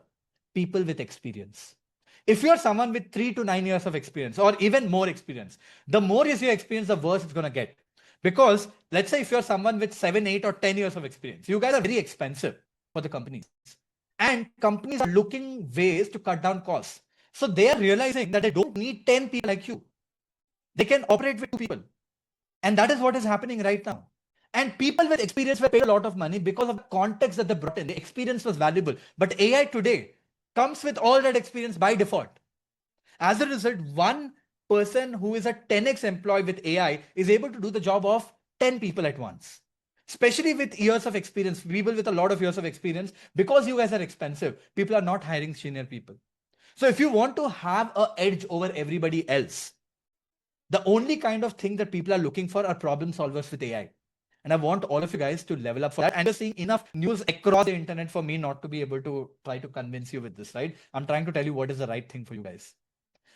people with experience. If you're someone with 3 to 9 years of experience or even more experience, the more is your experience, the worse it's going to get. Because let's say if you're someone with 7, 8 or 10 years of experience, you guys are very expensive for the companies. And companies are looking ways to cut down costs. So they are realizing that they don't need 10 people like you. They can operate with 2 people. And that is what is happening right now. And people with experience were paid a lot of money because of the context that they brought in. The experience was valuable. But AI today comes with all that experience by default. As a result, one person who is a 10x employee with AI is able to do the job of 10 people at once. Especially with years of experience, people with a lot of years of experience, because you guys are expensive, people are not hiring senior people. So if you want to have an edge over everybody else, the only kind of thing that people are looking for are problem solvers with AI. And I want all of you guys to level up for that. And you're seeing enough news across the internet for me not to be able to try to convince you with this, right? I'm trying to tell you what is the right thing for you guys.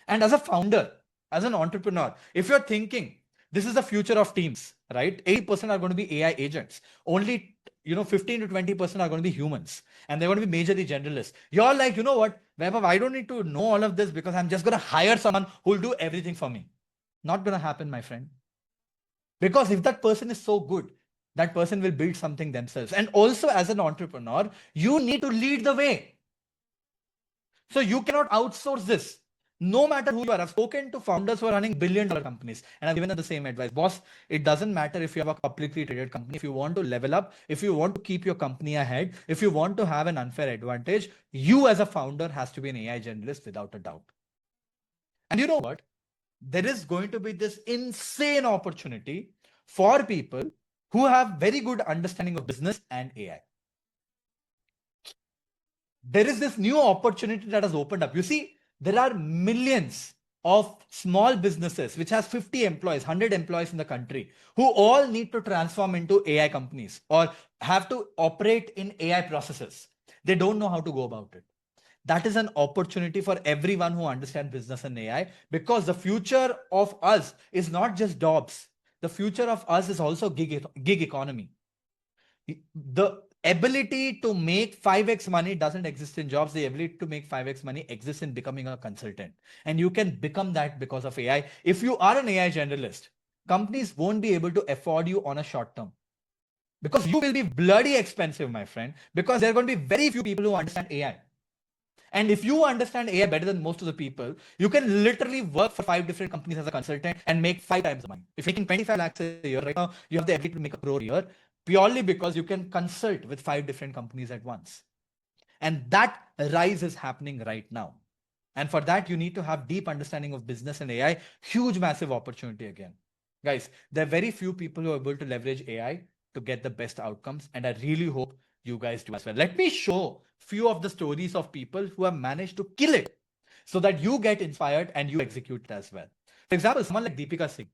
And as a founder, as an entrepreneur, if you're thinking, this is the future of teams, right? 80% are going to be AI agents. Only 15 to 20% are going to be humans. And they're going to be majorly generalists. You're like, you know what, Vaibhav, I don't need to know all of this because I'm just going to hire someone who will do everything for me. Not going to happen, my friend. Because if that person is so good, that person will build something themselves. And also as an entrepreneur, you need to lead the way. So you cannot outsource this. No matter who you are. I've spoken to founders who are running billion-dollar companies and I've given them the same advice. Boss, it doesn't matter if you have a publicly traded company. If you want to level up, if you want to keep your company ahead, if you want to have an unfair advantage, you as a founder has to be an AI generalist without a doubt. And you know what? There is going to be this insane opportunity for people who have very good understanding of business and AI. There is this new opportunity that has opened up. You see, there are millions of small businesses which has 50 employees, 100 employees in the country who all need to transform into AI companies or have to operate in AI processes. They don't know how to go about it. That is an opportunity for everyone who understands business and AI, because the future of us is not just jobs. The future of us is also gig economy. The ability to make 5x money doesn't exist in jobs. The ability to make 5x money exists in becoming a consultant. And you can become that because of AI. If you are an AI generalist, companies won't be able to afford you on a short term. Because you will be bloody expensive, my friend. Because there are going to be very few people who understand AI. And if you understand AI better than most of the people, you can literally work for 5 different companies as a consultant and make 5 times the money. If you're making 25 lakhs a year right now, you have the ability to make a crore a year purely because you can consult with 5 different companies at once. And that rise is happening right now. And for that, you need to have deep understanding of business and AI. Huge, massive opportunity again. Guys, there are very few people who are able to leverage AI to get the best outcomes. And I really hope you guys do as well. Let me show few of the stories of people who have managed to kill it so that you get inspired and you execute it as well. For example, someone like Deepika Singh,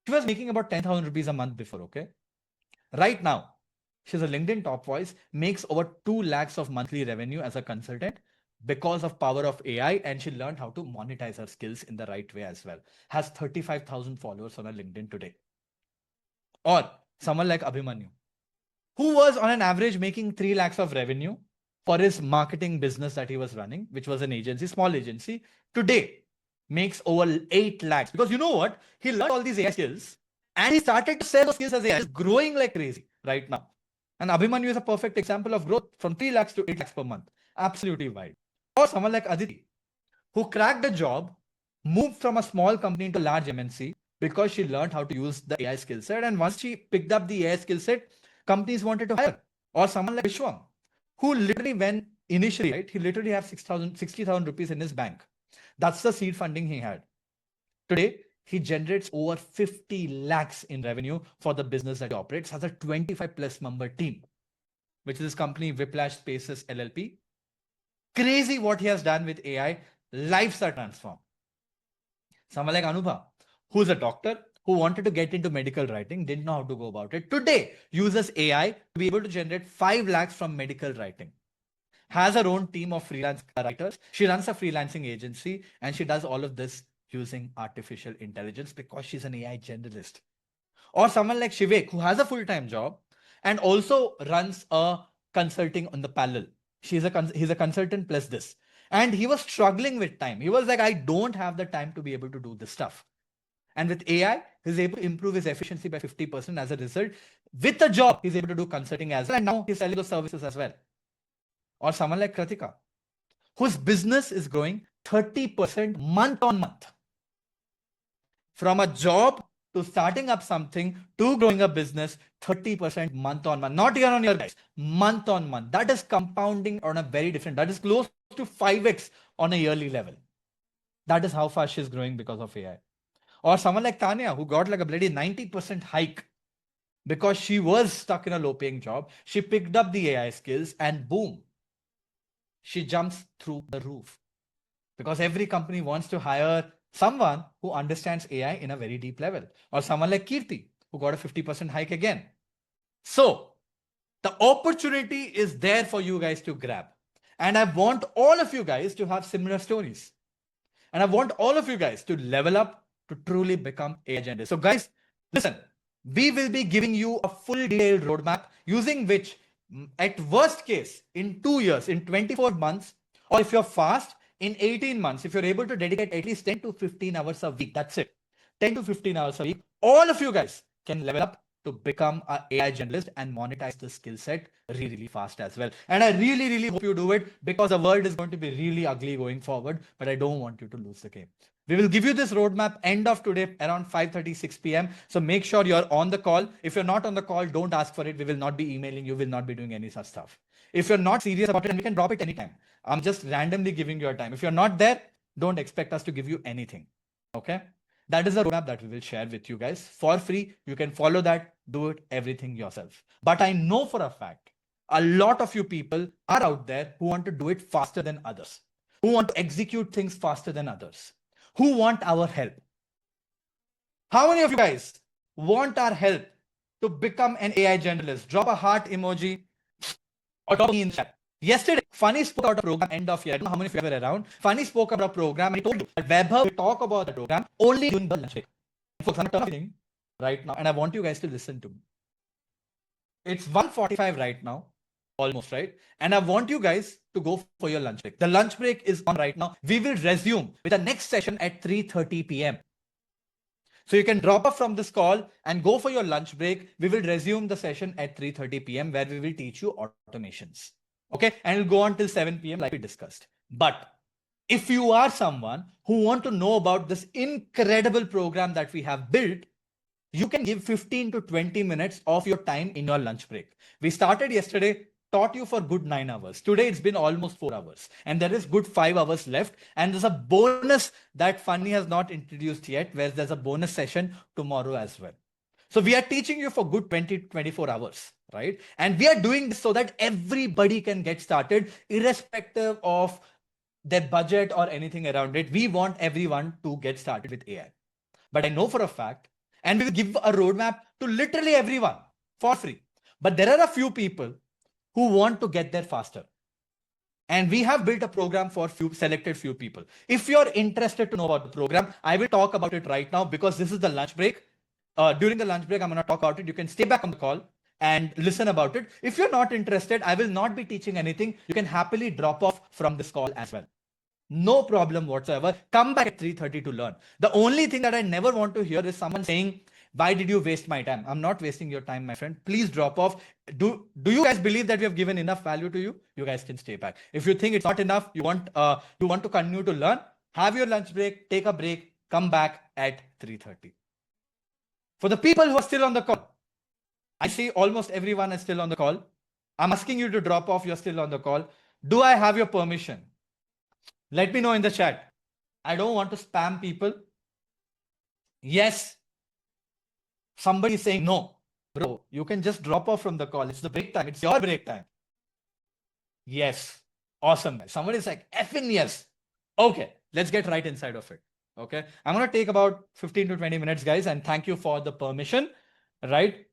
she was making about 10,000 rupees a month before, okay? Right now, she's a LinkedIn top voice, makes over 2 lakhs of monthly revenue as a consultant because of power of AI, and she learned how to monetize her skills in the right way as well. Has 35,000 followers on her LinkedIn today. Or someone like Abhimanyu, who was on an average making 3 lakhs of revenue for his marketing business that he was running, which was an agency, small agency, today makes over 8 lakhs. Because you know what? He learned all these AI skills and he started to sell those skills as AI. It's growing like crazy right now. And Abhimanyu is a perfect example of growth from 3 lakhs to 8 lakhs per month. Absolutely wild. Or someone like Aditi, who cracked a job, moved from a small company into a large MNC because she learned how to use the AI skill set. And once she picked up the AI skill set, companies wanted to hire. Or someone like Vishwam, who literally, when initially, right, he literally had 60,000 rupees in his bank. That's the seed funding he had. Today, he generates over 50 lakhs in revenue for the business that he operates, has a 25 plus member team, which is his company Whiplash Spaces LLP. Crazy what he has done with AI. Lives are transformed. Someone like Anubha, who's a doctor, who wanted to get into medical writing, didn't know how to go about it. Today, uses AI to be able to generate 5 lakhs from medical writing. Has her own team of freelance writers. She runs a freelancing agency and she does all of this using artificial intelligence because she's an AI generalist. Or someone like Shivek, who has a full-time job and also runs a consulting on the parallel. He's a consultant plus this. And he was struggling with time. He was like, I don't have the time to be able to do this stuff. And with AI, he's able to improve his efficiency by 50% as a result. With a job, he's able to do consulting as well. And now he's selling those services as well. Or someone like Kratika, whose business is growing 30% month on month. From a job to starting up something to growing a business, 30% month on month. Not year on year, guys. Month on month. That is compounding on a very different. That is close to 5x on a yearly level. That is how fast she's growing because of AI. Or someone like Tanya, who got like a bloody 90% hike because she was stuck in a low-paying job. She picked up the AI skills and boom, she jumps through the roof. Because every company wants to hire someone who understands AI in a very deep level. Or someone like Kirti, who got a 50% hike again. So the opportunity is there for you guys to grab. And I want all of you guys to have similar stories. And I want all of you guys to level up to truly become AI generalists. So guys, listen, we will be giving you a full detailed roadmap using which at worst case in 2 years, in 24 months, or if you're fast, in 18 months, if you're able to dedicate at least 10 to 15 hours a week, that's it. 10 to 15 hours a week, all of you guys can level up to become an AI generalist and monetize the skill set really, really fast as well. And I really, really hope you do it because the world is going to be really ugly going forward, but I don't want you to lose the game. We will give you this roadmap end of today around 5:30, 6 p.m. So make sure you're on the call. If you're not on the call, don't ask for it. We will not be emailing you. Will not be doing any such stuff. If you're not serious about it, we can drop it anytime. I'm just randomly giving you a time. If you're not there, don't expect us to give you anything. Okay? That is the roadmap that we will share with you guys for free. You can follow that, do it, everything yourself. But I know for a fact, a lot of you people are out there who want to do it faster than others, who want to execute things faster than others, who want our help. How many of you guys want our help to become an AI generalist? Drop a heart emoji or drop me in the chat. Yesterday, Funny spoke about a program end of year. I don't know how many of you were around. Funny spoke about a program and he told you that Vaibhav will talk about the program only during the lunch break. Folks, I'm talking right now and I want you guys to listen to me. It's 1:45 right now, almost, right? And I want you guys to go for your lunch break. The lunch break is on right now. We will resume with the next session at 3:30 p.m. So you can drop off from this call and go for your lunch break. We will resume the session at 3:30 p.m. where we will teach you automations. Okay, and it'll go on till 7 p.m. like we discussed. But if you are someone who want to know about this incredible program that we have built, you can give 15 to 20 minutes of your time in your lunch break. We started yesterday, taught you for good 9 hours. Today, it's been almost 4 hours. And there is good 5 hours left. And there's a bonus that Funny has not introduced yet, where there's a bonus session tomorrow as well. So we are teaching you for good 20 to 24 hours, right? And we are doing this so that everybody can get started, irrespective of their budget or anything around it. We want everyone to get started with AI. But I know for a fact, and we will give a roadmap to literally everyone for free. But there are a few people who want to get there faster. And we have built a program for selected few people. If you're interested to know about the program, I will talk about it right now because this is the lunch break. During the lunch break, I'm going to talk about it. You can stay back on the call and listen about it. If you're not interested, I will not be teaching anything. You can happily drop off from this call as well. No problem whatsoever. Come back at 3:30 to learn. The only thing that I never want to hear is someone saying, why did you waste my time? I'm not wasting your time, my friend. Please drop off. Do you guys believe that we have given enough value to you? You guys can stay back. If you think it's not enough, you want to continue to learn, have your lunch break, take a break, come back at 3:30. For the people who are still on the call, I see almost everyone is still on the call. I'm asking you to drop off. You're still on the call. Do I have your permission? Let me know in the chat. I don't want to spam people. Yes. Somebody is saying no. Bro, you can just drop off from the call. It's the break time. It's your break time. Yes. Awesome. Somebody is like, effing yes. Okay. Let's get right inside of it. Okay. I'm going to take about 15 to 20 minutes, guys. And thank you for the permission. Right.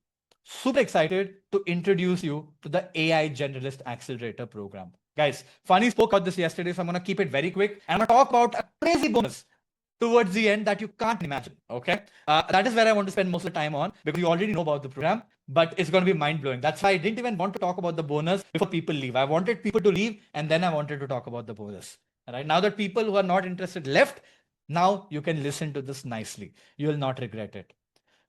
Super excited to introduce you to the AI Generalist Accelerator program. Guys, Funny spoke about this yesterday, so I'm going to keep it very quick. And I'm going to talk about a crazy bonus towards the end that you can't imagine. Okay. That is where I want to spend most of the time on because you already know about the program, but it's going to be mind blowing. That's why I didn't even want to talk about the bonus before people leave. I wanted people to leave and then I wanted to talk about the bonus. All right. Now that people who are not interested left, now you can listen to this nicely. You will not regret it.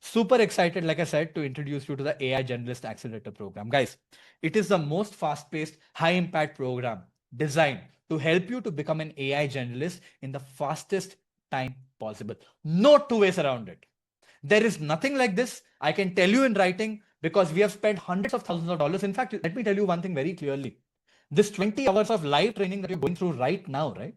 Super excited, like I said, to introduce you to the AI Generalist Accelerator program. Guys, it is the most fast-paced, high-impact program designed to help you to become an AI generalist in the fastest time possible. No two ways around it. There is nothing like this. I can tell you in writing because we have spent hundreds of thousands of dollars. In fact, let me tell you one thing very clearly. This 20 hours of live training that you're going through right now, right?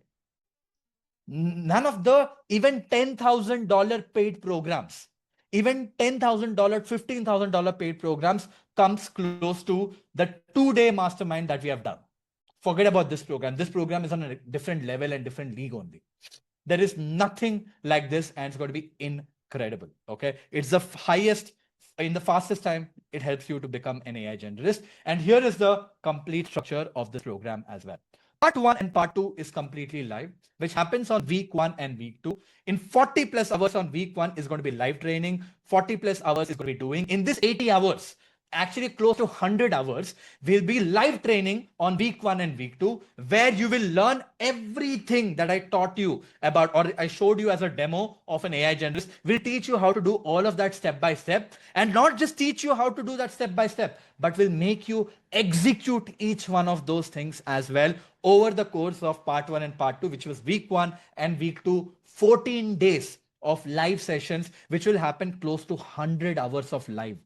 None of the even $10,000 paid programs, even $10,000, $15,000 paid programs comes close to the 2-day mastermind that we have done. Forget about this program. This program is on a different level and different league only. There is nothing like this and it's going to be incredible. Okay. It's the highest in the fastest time. It helps you to become an AI generalist. And here is the complete structure of this program as well. Part 1 and part 2 is completely live, which happens on week 1 and week 2. In 40 plus hours on week 1 is going to be live training. 40 plus hours is going to be doing. In this 80 hours, actually close to 100 hours, will be live training on week 1 and week 2, where you will learn everything that I taught you about, or I showed you as a demo of an AI generalist. We'll teach you how to do all of that step by step, and not just teach you how to do that step by step, but will make you execute each one of those things as well over the course of part 1 and part 2, which was week 1 and week 2, 14 days of live sessions, which will happen close to 100 hours of live.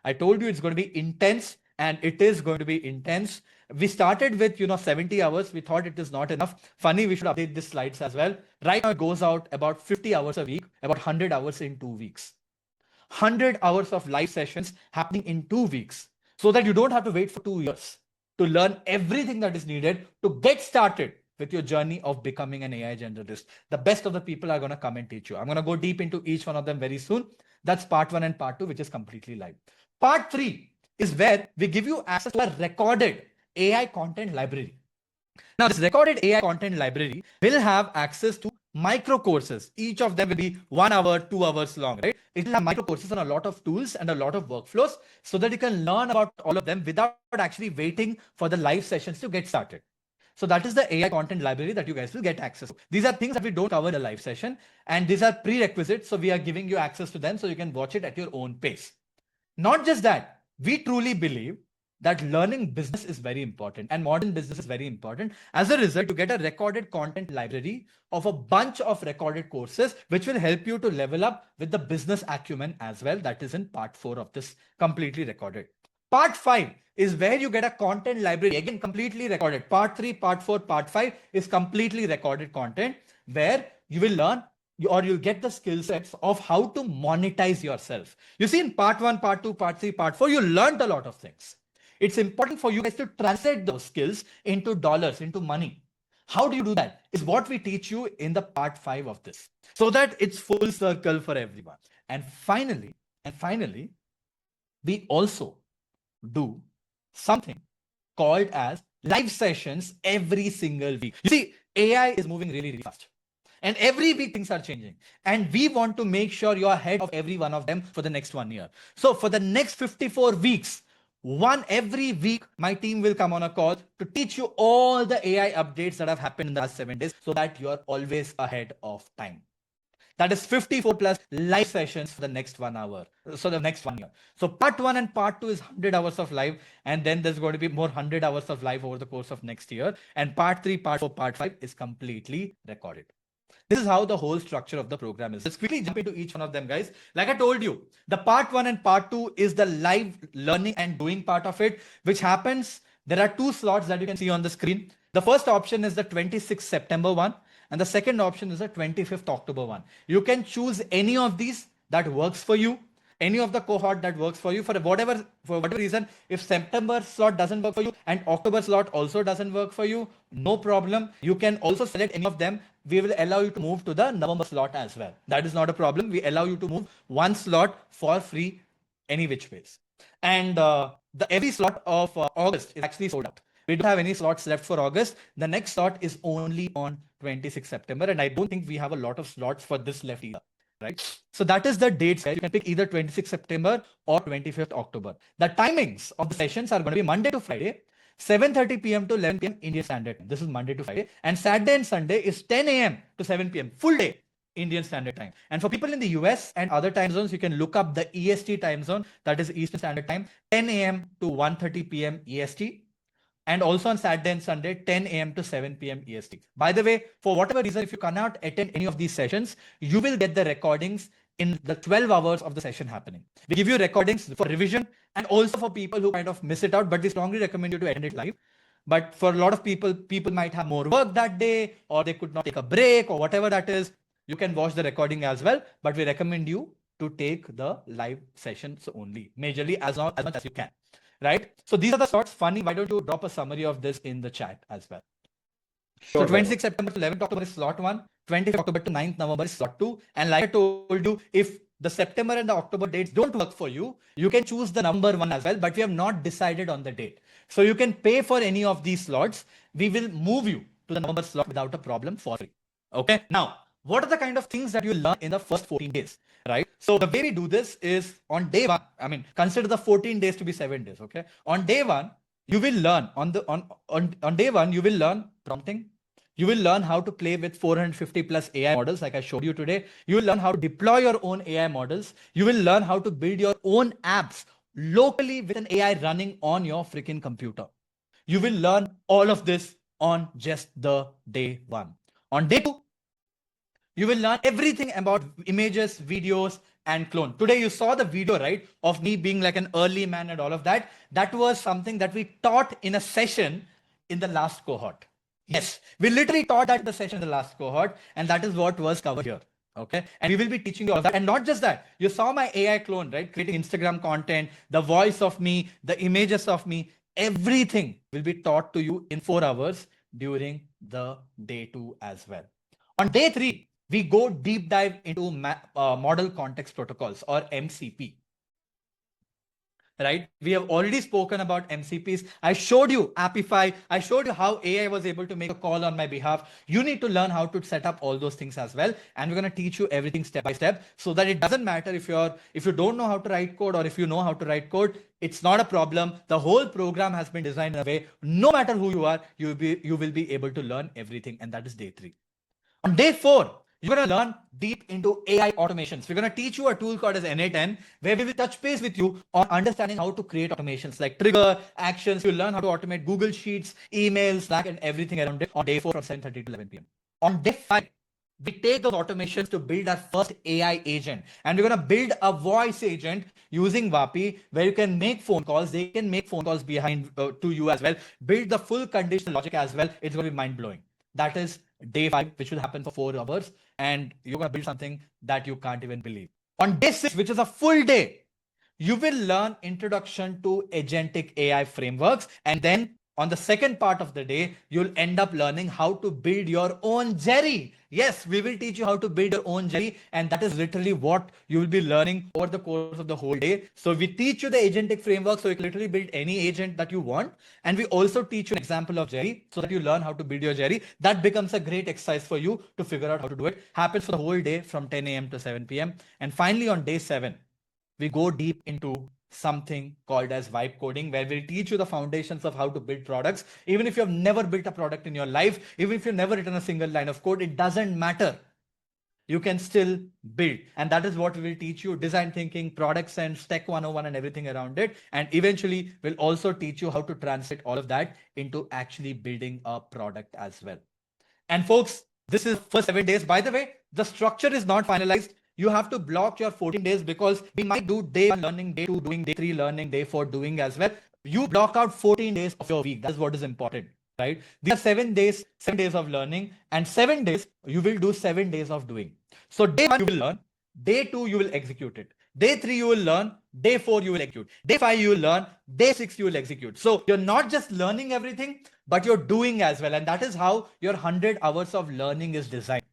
I told you it's going to be intense, and it is going to be intense. We started with 70 hours. We thought it is not enough. Funny, we should update these slides as well. Right now it goes out about 50 hours a week, about 100 hours in 2 weeks. 100 hours of live sessions happening in 2 weeks, so that you don't have to wait for 2 years to learn everything that is needed to get started with your journey of becoming an AI generalist. The best of the people are going to come and teach you. I'm going to go deep into each one of them very soon. That's part 1 and part 2, which is completely live. Part 3 is where we give you access to a recorded AI content library. Now, this recorded AI content library will have access to micro courses. Each of them will be 1 hour, 2 hours long, right? It will have micro courses on a lot of tools and a lot of workflows so that you can learn about all of them without actually waiting for the live sessions to get started. So that is the AI content library that you guys will get access to. These are things that we don't cover in a live session, and these are prerequisites. So we are giving you access to them so you can watch it at your own pace. Not just that, we truly believe that learning business is very important and modern business is very important. As a result, you get a recorded content library of a bunch of recorded courses, which will help you to level up with the business acumen as well. That is in part 4 of this, completely recorded. Part 5 is where you get a content library, again, completely recorded. Part 3, part 4, part 5 is completely recorded content where you will learn or you'll get the skill sets of how to monetize yourself. You see, in part 1, part 2, part 3, part 4, you learned a lot of things. It's important for you guys to translate those skills into dollars, into money. How do you do that? Is what we teach you in the part 5 of this, so that it's full circle for everyone. And finally, we also do something called as live sessions every single week. You see, AI is moving really, really fast. And every week things are changing. And we want to make sure you're ahead of every one of them for the next 1 year. So for the next 54 weeks, every week, my team will come on a call to teach you all the AI updates that have happened in the last 7 days so that you're always ahead of time. That is 54 plus live sessions for the next 1 hour. So the next 1 year. So part 1 and part 2 is 100 hours of live. And then there's going to be more 100 hours of live over the course of next year. And part 3, part 4, part 5 is completely recorded. This is how the whole structure of the program is. Let's quickly jump into each one of them, guys. Like I told you, the part 1 and part 2 is the live learning and doing part of it, which happens. There are 2 slots that you can see on the screen. The first option is the 26th September one. And the second option is the 25th October one. You can choose any of these that works for you, any of the cohort that works for you for whatever reason. If September slot doesn't work for you and October slot also doesn't work for you, no problem. You can also select any of them. We will allow you to move to the November slot as well. That is not a problem. We allow you to move 1 slot for free any which ways. And every slot of August is actually sold out. We don't have any slots left for August. The next slot is only on 26 September. And I don't think we have a lot of slots for this left either. Right? So that is the dates. You can pick either 26 September or 25th October. The timings of the sessions are going to be Monday to Friday, 7:30 p.m. to 11 p.m. Indian Standard Time. This is Monday to Friday. And Saturday and Sunday is 10 a.m. to 7 p.m. Full day Indian Standard Time. And for people in the US and other time zones, you can look up the EST time zone. That is Eastern Standard Time, 10 a.m. to 1:30 p.m. EST. And also on Saturday and Sunday, 10 a.m. to 7 p.m. EST. By the way, for whatever reason, if you cannot attend any of these sessions, you will get the recordings in the 12 hours of the session happening. We give you recordings for revision and also for people who kind of miss it out, but we strongly recommend you to attend it live. But for a lot of people might have more work that day, or they could not take a break or whatever that is. You can watch the recording as well, but we recommend you to take the live sessions only, majorly as much as you can. Right? So these are the slots. Funny, why don't you drop a summary of this in the chat as well? Sure, so 26 September to 11th October is slot 1, 25th October to 9th November is slot 2. And like I told you, if the September and the October dates don't work for you, you can choose the number 1 as well, but we have not decided on the date. So you can pay for any of these slots. We will move you to the November slot without a problem for free. Okay. Now, what are the kind of things that you learn in the first 14 days? Right? So the way we do this is on day 1, I mean, consider the 14 days to be 7 days. Okay. On day 1, you will learn on day 1, you will learn prompting. You will learn how to play with 450 plus AI models like I showed you today. You will learn how to deploy your own AI models. You will learn how to build your own apps locally with an AI running on your freaking computer. You will learn all of this on just the day 1. On day 2, you will learn everything about images, videos, and clone. Today you saw the video, right, of me being like an early man and all of that. That was something that we taught in a session in the last cohort. Yes, we literally taught that in the session in the last cohort, and that is what was covered here. Okay, and we will be teaching you all that. And not just that, you saw my AI clone, right, creating Instagram content, the voice of me, the images of me, everything will be taught to you in 4 hours during the day 2 as well. On day 3, we go deep dive into model context protocols, or MCP. Right? We have already spoken about MCPs. I showed you Appify. I showed you how AI was able to make a call on my behalf. You need to learn how to set up all those things as well. And we're going to teach you everything step by step, so that it doesn't matter if you don't know how to write code, or if you know how to write code. It's not a problem. The whole program has been designed in a way, no matter who you are, you will be able to learn everything. And that is day 3. On day 4, you're going to learn deep into AI automations. We're going to teach you a tool called as N8N, where we will touch base with you on understanding how to create automations like trigger, actions. You'll learn how to automate Google Sheets, emails, Slack, and everything around it on day 4 from 7:30 to 11 p.m. On day 5, we take those automations to build our first AI agent. And we're going to build a voice agent using Vapi, where you can make phone calls. They can make phone calls behind to you as well. Build the full conditional logic as well. It's going to be mind-blowing. That is day 5, which will happen for 4 hours. And you're going to build something that you can't even believe. On day 6, which is a full day, you will learn introduction to agentic AI frameworks. And then On the second part of the day, you'll end up learning how to build your own Jerry. Yes, we will teach you how to build your own Jerry, and that is literally what you will be learning over the course of the whole day. So we teach you the agentic framework, so you can literally build any agent that you want. And we also teach you an example of Jerry, so that you learn how to build your Jerry. That becomes a great exercise for you to figure out how to do it. Happens for the whole day from 10 a.m. to 7 p.m. And finally, on day 7, we go deep into something called as vibe coding, where we'll teach you the foundations of how to build products. Even if you've never built a product in your life, even if you've never written a single line of code, it doesn't matter. You can still build. And that is what we will teach you: design thinking, product sense, tech 101, and everything around it. And eventually, we'll also teach you how to translate all of that into actually building a product as well. And folks, this is for 7 days. By the way, the structure is not finalized. You have to block your 14 days, because we might do day 1 learning, day 2 doing, day 3 learning, day 4 doing as well. You block out 14 days of your week. That's what is important, right? These are 7 days of learning, and 7 days you will do 7 days of doing. So day 1 you will learn, day 2 you will execute it, day 3 you will learn, day 4 you will execute, day 5 you will learn, day 6 you will execute. So you're not just learning everything, but you're doing as well. And that is how your 100 hours of learning is designed.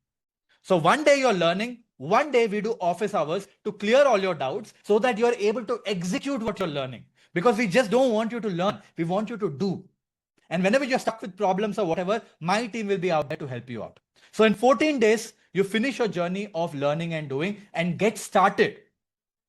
So one day you're learning, one day we do office hours to clear all your doubts, so that you're able to execute what you're learning. Because we just don't want you to learn, we want you to do. And whenever you're stuck with problems or whatever, my team will be out there to help you out. So in 14 days, you finish your journey of learning and doing, and get started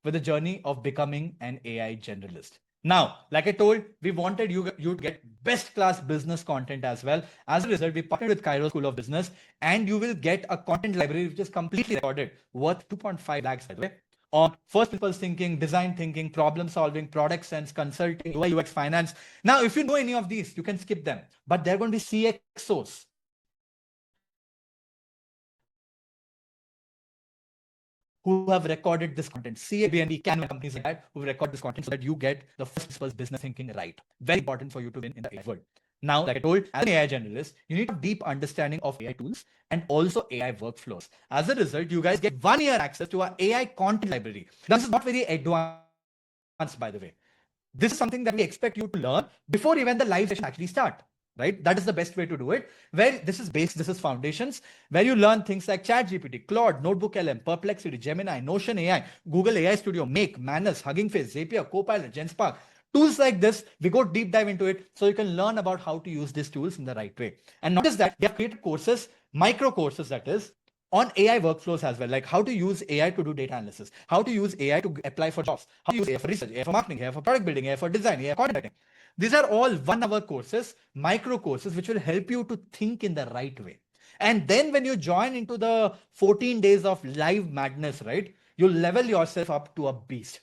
with the journey of becoming an AI generalist. Now, like I told, we wanted you to get best class business content as well. As a result, we partnered with Cairo School of Business, and you will get a content library which is completely recorded, worth 2.5 lakhs, by the way, on first principles thinking, design thinking, problem solving, product sense, consulting, UI, UX, finance. Now, if you know any of these, you can skip them, but they're going to be CXOs. Who have recorded this content, CABNB, Canva, companies like that, who record this content, so that you get the first principles business thinking right. Very important for you to win in the AI world. Now, like I told, as an AI generalist, you need a deep understanding of AI tools and also AI workflows. As a result, you guys get 1 year access to our AI content library. This is not very advanced, by the way. This is something that we expect you to learn before even the live session actually start. Right? That is the best way to do it. Where this is base, this is foundations, where you learn things like ChatGPT, Claude, Notebook LM, Perplexity, Gemini, Notion AI, Google AI Studio, Make, Manus, Hugging Face, Zapier, Copilot, GenSpark. Tools like this, we go deep dive into it, so you can learn about how to use these tools in the right way. And not just that, they have created courses, micro courses that is, on AI workflows as well, like how to use AI to do data analysis, how to use AI to apply for jobs, how to use AI for research, AI for marketing, AI for product building, AI for design, AI for content writing. These are all 1 hour courses, micro courses, which will help you to think in the right way. And then when you join into the 14 days of live madness, right, you'll level yourself up to a beast.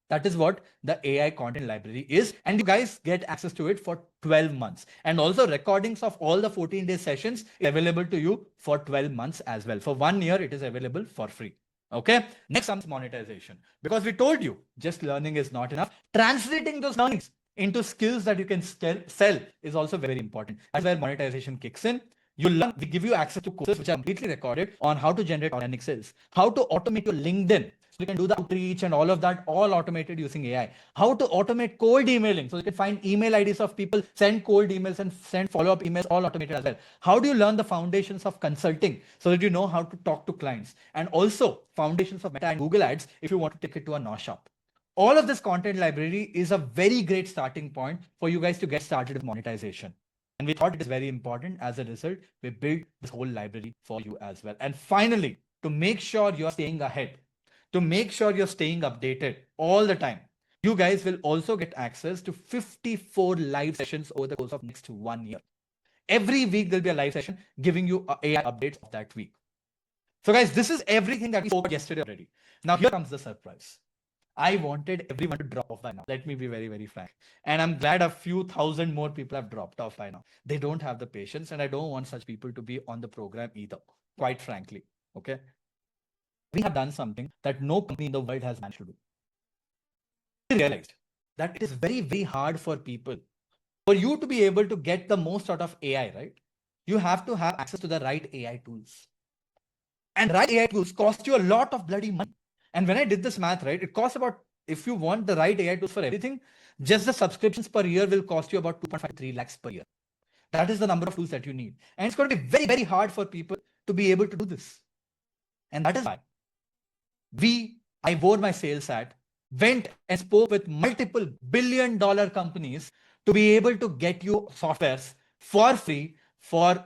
That is what the AI content library is. And you guys get access to it for 12 months. And also recordings of all the 14-day sessions is available to you for 12 months as well. For 1 year, it is available for free. Okay. Next comes monetization. Because we told you, just learning is not enough. Translating those learnings into skills that you can sell is also very important. That's where monetization kicks in. You learn, we give you access to courses which are completely recorded on how to generate organic sales, how to automate your LinkedIn. So you can do the outreach and all of that, all automated using AI. How to automate cold emailing. So you can find email IDs of people, send cold emails and send follow-up emails, all automated as well. How do you learn the foundations of consulting so that you know how to talk to clients? And also foundations of Meta and Google Ads if you want to take it to a NOS shop. All of this content library is a very great starting point for you guys to get started with monetization. And we thought it is very important. As a result, we built this whole library for you as well. And finally, to make sure you're staying ahead, to make sure you're staying updated all the time, you guys will also get access to 54 live sessions over the course of next 1 year. Every week, there'll be a live session giving you AI updates of that week. So guys, this is everything that we spoke yesterday already. Now here comes the surprise. I wanted everyone to drop off by now. Let me be very, very frank. And I'm glad a few thousand more people have dropped off by now. They don't have the patience, and I don't want such people to be on the program either, quite frankly. Okay. We have done something that no company in the world has managed to do. We realized that it is very, very hard for people. For you to be able to get the most out of AI, right? You have to have access to the right AI tools. And right AI tools cost you a lot of bloody money. And when I did this math, right, it costs about if you want the right AI tools for everything, just the subscriptions per year will cost you about 2.5 to 3 lakhs per year. That is the number of tools that you need. And it's going to be very, very hard for people to be able to do this. And that is why I wore my sales hat, went and spoke with multiple billion-dollar companies to be able to get you softwares for free for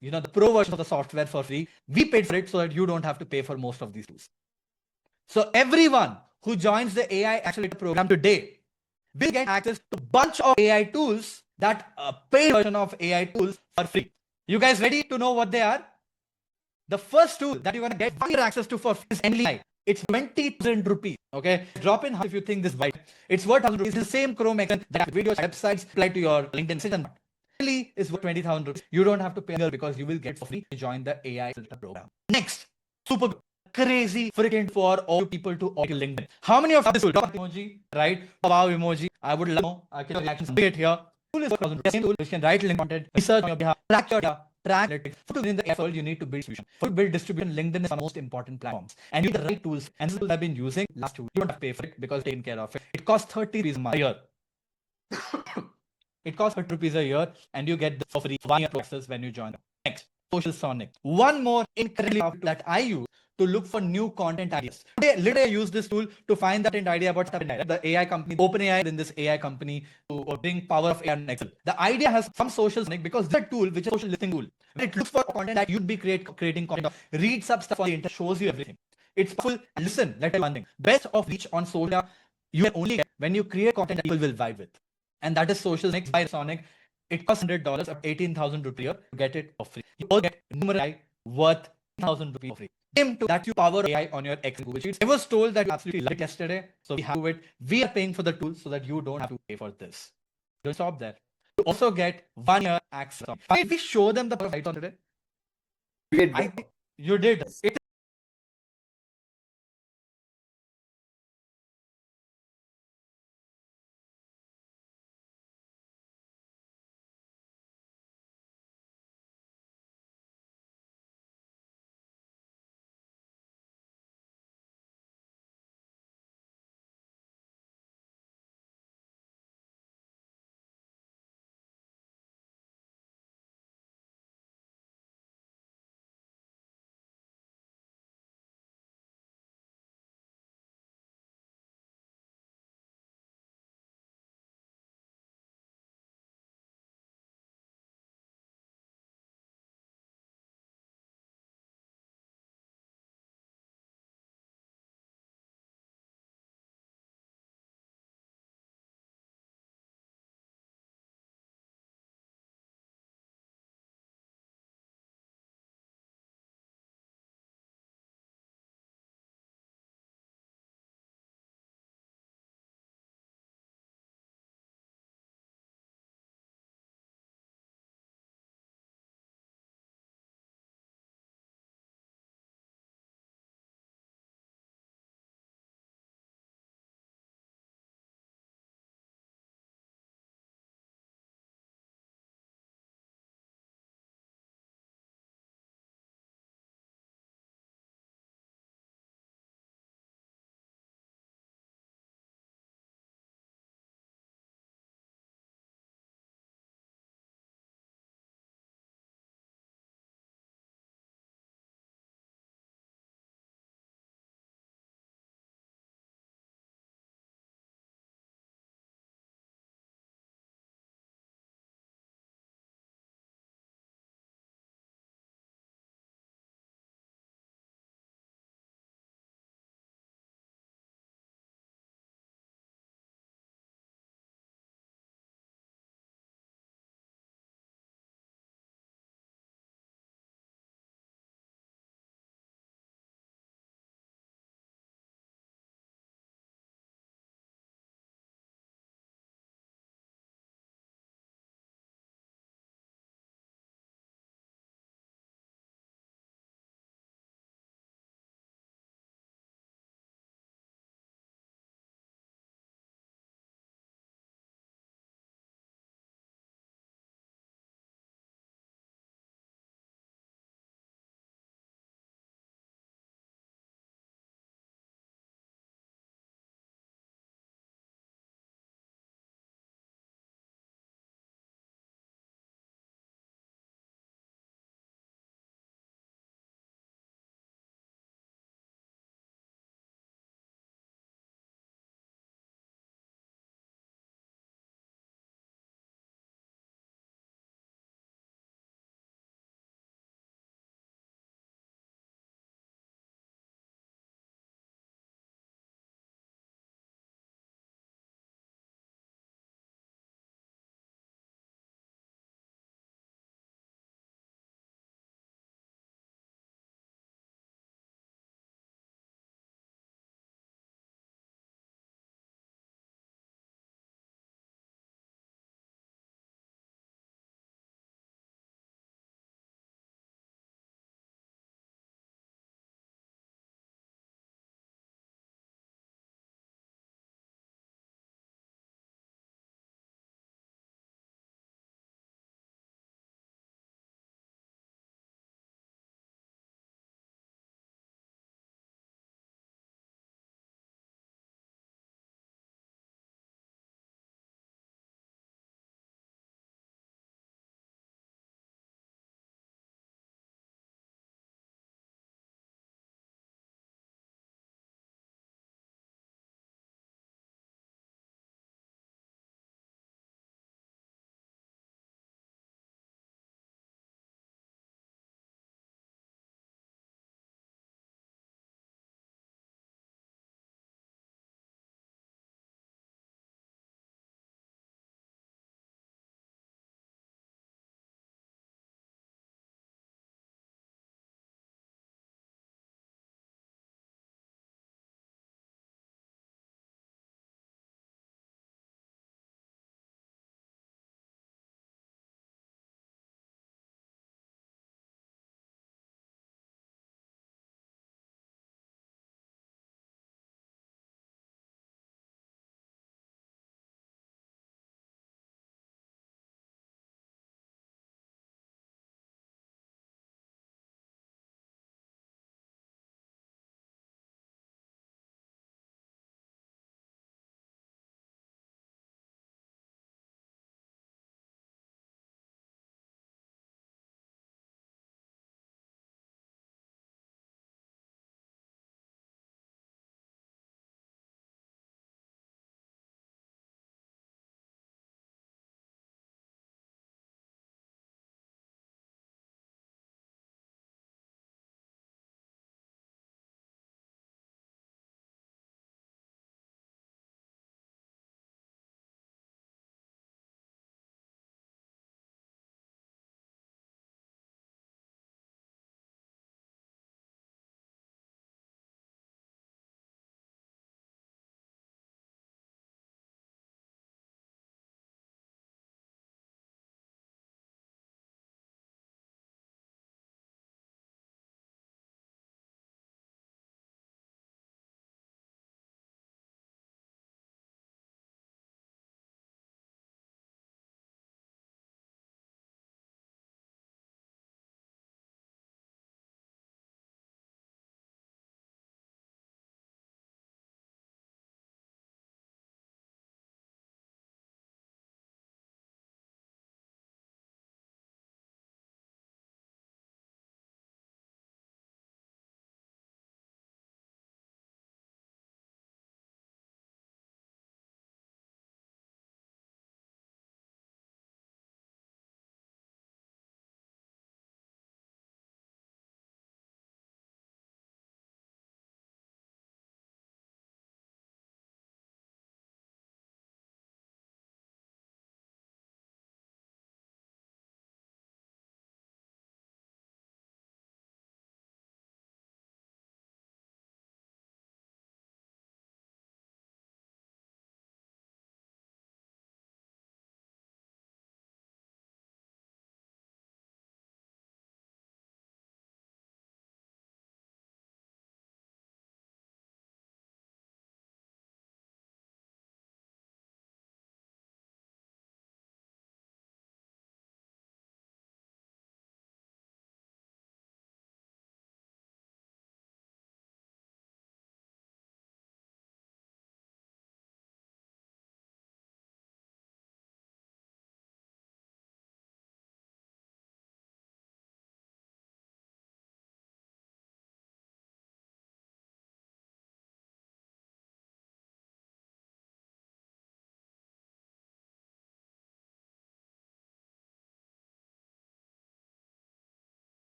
the pro version of the software for free. We paid for it so that you don't have to pay for most of these tools. So everyone who joins the AI Accelerator program today will get access to a bunch of AI tools, that paid version of AI tools for free. You guys ready to know what they are? The first tool that you're going to get access to for free is Gemini. It's 20,000 rupees. Okay, drop in if you think this right. It's worth 1,000 rupees. It's the same Chrome extension that videos, websites apply to your LinkedIn system. Really is worth 20,000 rupees. You don't have to pay because you will get for free to join the AI Accelerator program. Next, super crazy freaking for all people to audio LinkedIn. How many of this tool? Emoji, right? Wow emoji. I would love to know. I can reactions it here. Tool is worth 1,000 rupees. Same tool. You can write link content, research on your behalf, track your data, track analytics. In the effort, you need to build distribution. For build distribution, LinkedIn is one of the most important platforms. And you need the right tools. And this is what I've been using last 2 years. You don't have to pay for it because it's taken care of it. It costs 30 rupees a year. It costs 30 rupees a year, and you get this for free 1 year access when you join. Next, Social Sonic. One more incredibly powerful that I use to look for new content ideas. Today, literally, I use this tool to find that idea about the AI company, OpenAI, in this AI company to bring power of AI in Excel. The idea has some social sonic because the tool, which is a social listening tool, when it looks for content that you'd be creating content, read some stuff on the internet, shows you everything. It's powerful. And listen, let me tell you one thing. Best of reach on social, you can only get when you create content that people will vibe with. And that is Social Sonic by Sonic. It costs $100 or 18,000 rupees to get it for free. You also get numerous worth 1,000 rupees for free. Aim to that you power AI on your Excel Google Sheets. I was told that you absolutely loved it yesterday, so we have it. We are paying for the tool so that you don't have to pay for this. Don't stop there. You also get 1 year access. Did we show them the price on today? You did. I think you did. It